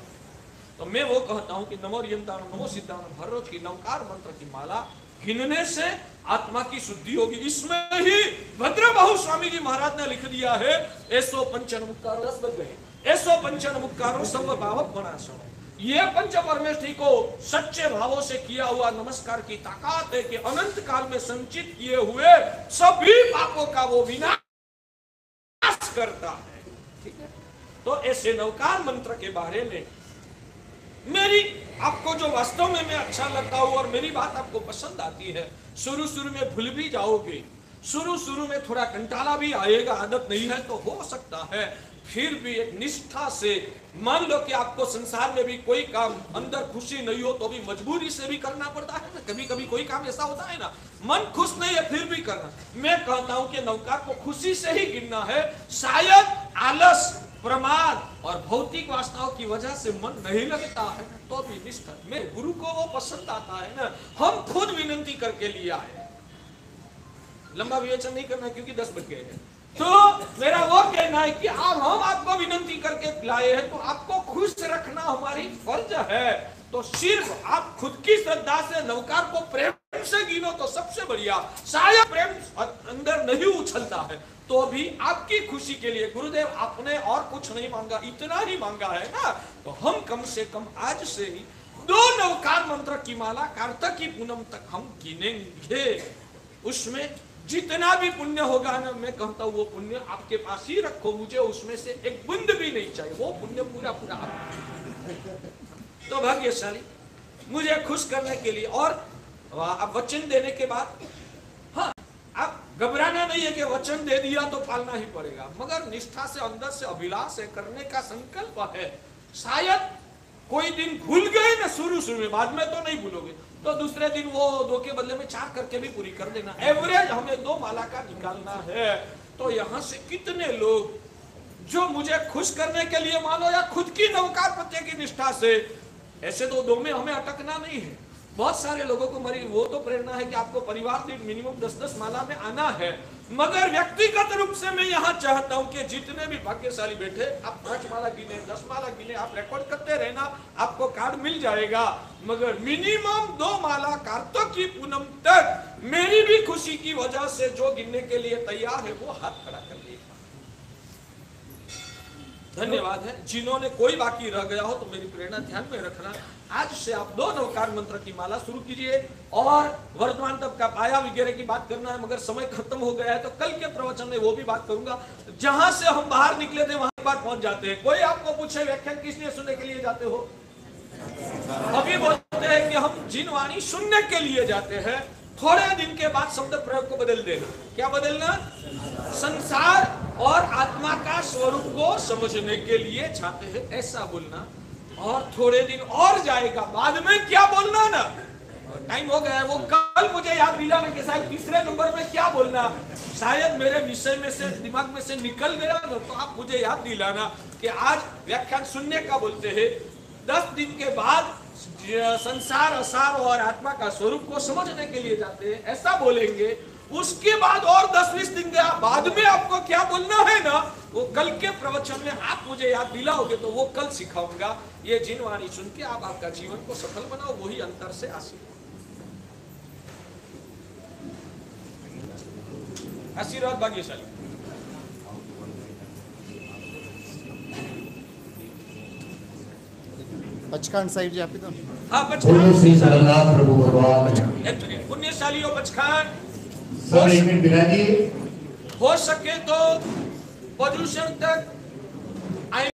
तो मैं वो कहता हूँ कि नमो रियंतान नमो सिद्धांत हर रोज की नवकार मंत्र की माला गिनने से आत्मा की शुद्धि होगी। इसमें ही भद्रबाहु स्वामी जी महाराज ने लिख दिया है, ऐसो पंचन मुक्कारो 10 बज गए, ऐसो पंचन मुक्कारो सर्व भावक बनासो। ये पंच परमेष्ठी को सच्चे भावों से किया हुआ नमस्कार की ताकत है कि अनंत काल में संचित किए हुए सभी पापों का वो विनाश करता है। ठीक है, तो ऐसे नवकार मंत्र के बारे में मेरी आपको जो वास्तव में मैं अच्छा लगता हूं और मेरी बात आपको पसंद आती है, शुरू में भूल भी जाओगे, शुरू में थोड़ा कंटाला भी आएगा, आदत नहीं है तो हो सकता है, फिर भी एक निष्ठा से मान लो कि आपको संसार में भी कोई काम अंदर खुशी नहीं हो तो भी मजबूरी से भी करना पड़ता है ना, कभी कभी कोई काम ऐसा होता है ना, मन खुश नहीं है फिर भी करना। मैं कहता हूं कि नवकार को खुशी से ही गिनना है। शायद आलस, प्रमाद और भौतिक वासनाओं की वजह से मन नहीं लगता है तो भी निष्ठा, मेरे गुरु को वो पसंद आता है ना, हम खुद विनती करके लिया है। लंबा विवेचन नहीं करना क्योंकि 10 बज गए हैं। तो मेरा वो कहना है कि अब हम आपको विनती करके लाए हैं तो आपको खुश रखना हमारी फर्ज है। तो सिर्फ आप खुद की श्रद्धा से नवकार को प्रेम से गिनो तो सबसे बढ़िया। शायद प्रेम अंदर नहीं उछलता है तो भी आपकी खुशी के लिए गुरुदेव आपने और कुछ नहीं मांगा, इतना ही मांगा है ना, तो हम कम से कम आज से ही 2 नवकार मंत्र की माला कार्तिक की पूनम तक हम गिनेंगे। उसमें जितना भी पुण्य होगा ना, मैं कहता हूँ वो पुण्य आपके पास ही रखो, मुझे उसमें से एक बूंद भी नहीं चाहिए, वो पुण्य पूरा पूरा तो भाग्यशाली मुझे खुश करने के लिए। और अब वचन देने के बाद, हाँ, अब घबराना नहीं है कि वचन दे दिया तो पालना ही पड़ेगा, मगर निष्ठा से अंदर से अभिलाष है, करने का संकल्प है। शायद कोई दिन भूल गए ना शुरू में, बाद में तो नहीं भूलोगे, तो दूसरे दिन वो 2 के बदले में 4 करके भी पूरी कर देना। एवरेज हमें 2 माला का निकालना है। तो यहाँ से कितने लोग जो मुझे खुश करने के लिए मानो या खुद की नवकार पत्य की निष्ठा से, ऐसे तो 2 में हमें अटकना नहीं है। बहुत सारे लोगों को मेरी वो तो प्रेरणा है कि आपको परिवार दिन मिनिमम 10-10 माला में आना है, मगर व्यक्तिगत रूप से मैं यहाँ चाहता हूँ कि जितने भी भाग्यशाली बैठे, आप 5 माला गिने, 10 माला गिने, आप रिकॉर्ड करते रहना, आपको कार्ड मिल जाएगा, मगर मिनिमम 2 माला कार्तिक की पूनम तक मेरी भी खुशी की वजह से जो गिनने के लिए तैयार है वो हाथ खड़ा कर ले। धन्यवाद है। जिन्होंने कोई बाकी रह गया हो तो मेरी प्रेरणा ध्यान में रखना, आज से आप 2 नवकार मंत्र की माला शुरू कीजिए। और वर्तमान तब का पाया वगैरह की बात करना है, मगर समय खत्म हो गया है तो कल के प्रवचन में वो भी बात करूंगा। जहां से हम बाहर निकले थे वहां बार पहुंच जाते हैं। कोई आपको पूछे व्याख्यान किस लिए सुनने के लिए जाते हो, अभी बोलते हैं कि हम जिन वाणी सुनने के लिए जाते हैं, थोड़े दिन के बाद शब्द प्रयोग को बदल देना। क्या बदलना? संसार और आत्मा का स्वरूप को समझने के लिए जाते हैं, ऐसा बोलना। और थोड़े दिन और जाएगा, बाद में क्या बोलना ना, टाइम हो गया है, वो कल मुझे याद दिलाना कि शायद 3रे नंबर में क्या बोलना, शायद मेरे विषय में से दिमाग में से निकल गया ना, तो आप मुझे याद दिलाना कि आज व्याख्यान सुनने का बोलते हैं, 10 दिन के बाद संसार असार और आत्मा का स्वरूप को समझने के लिए जाते हैं, ऐसा बोलेंगे। उसके बाद और 10-20 दिन गया, बाद में आपको क्या बोलना है ना, वो कल के प्रवचन में आप मुझे याद दिलाओगे तो वो कल सिखाऊंगा। ये जिन वाणी सुन के आप आपका जीवन को सफल बनाओ, वही अंतर से आशीर्वाद भाग्यशाली। पचखान साहिब जी आप ही तो। हाँ, पचखान श्री जगन्नाथ प्रभु भगवान पुण्यशालियों पचखान। सर एक मिनट बिना जी, हो सके तो पोल्यूशन तक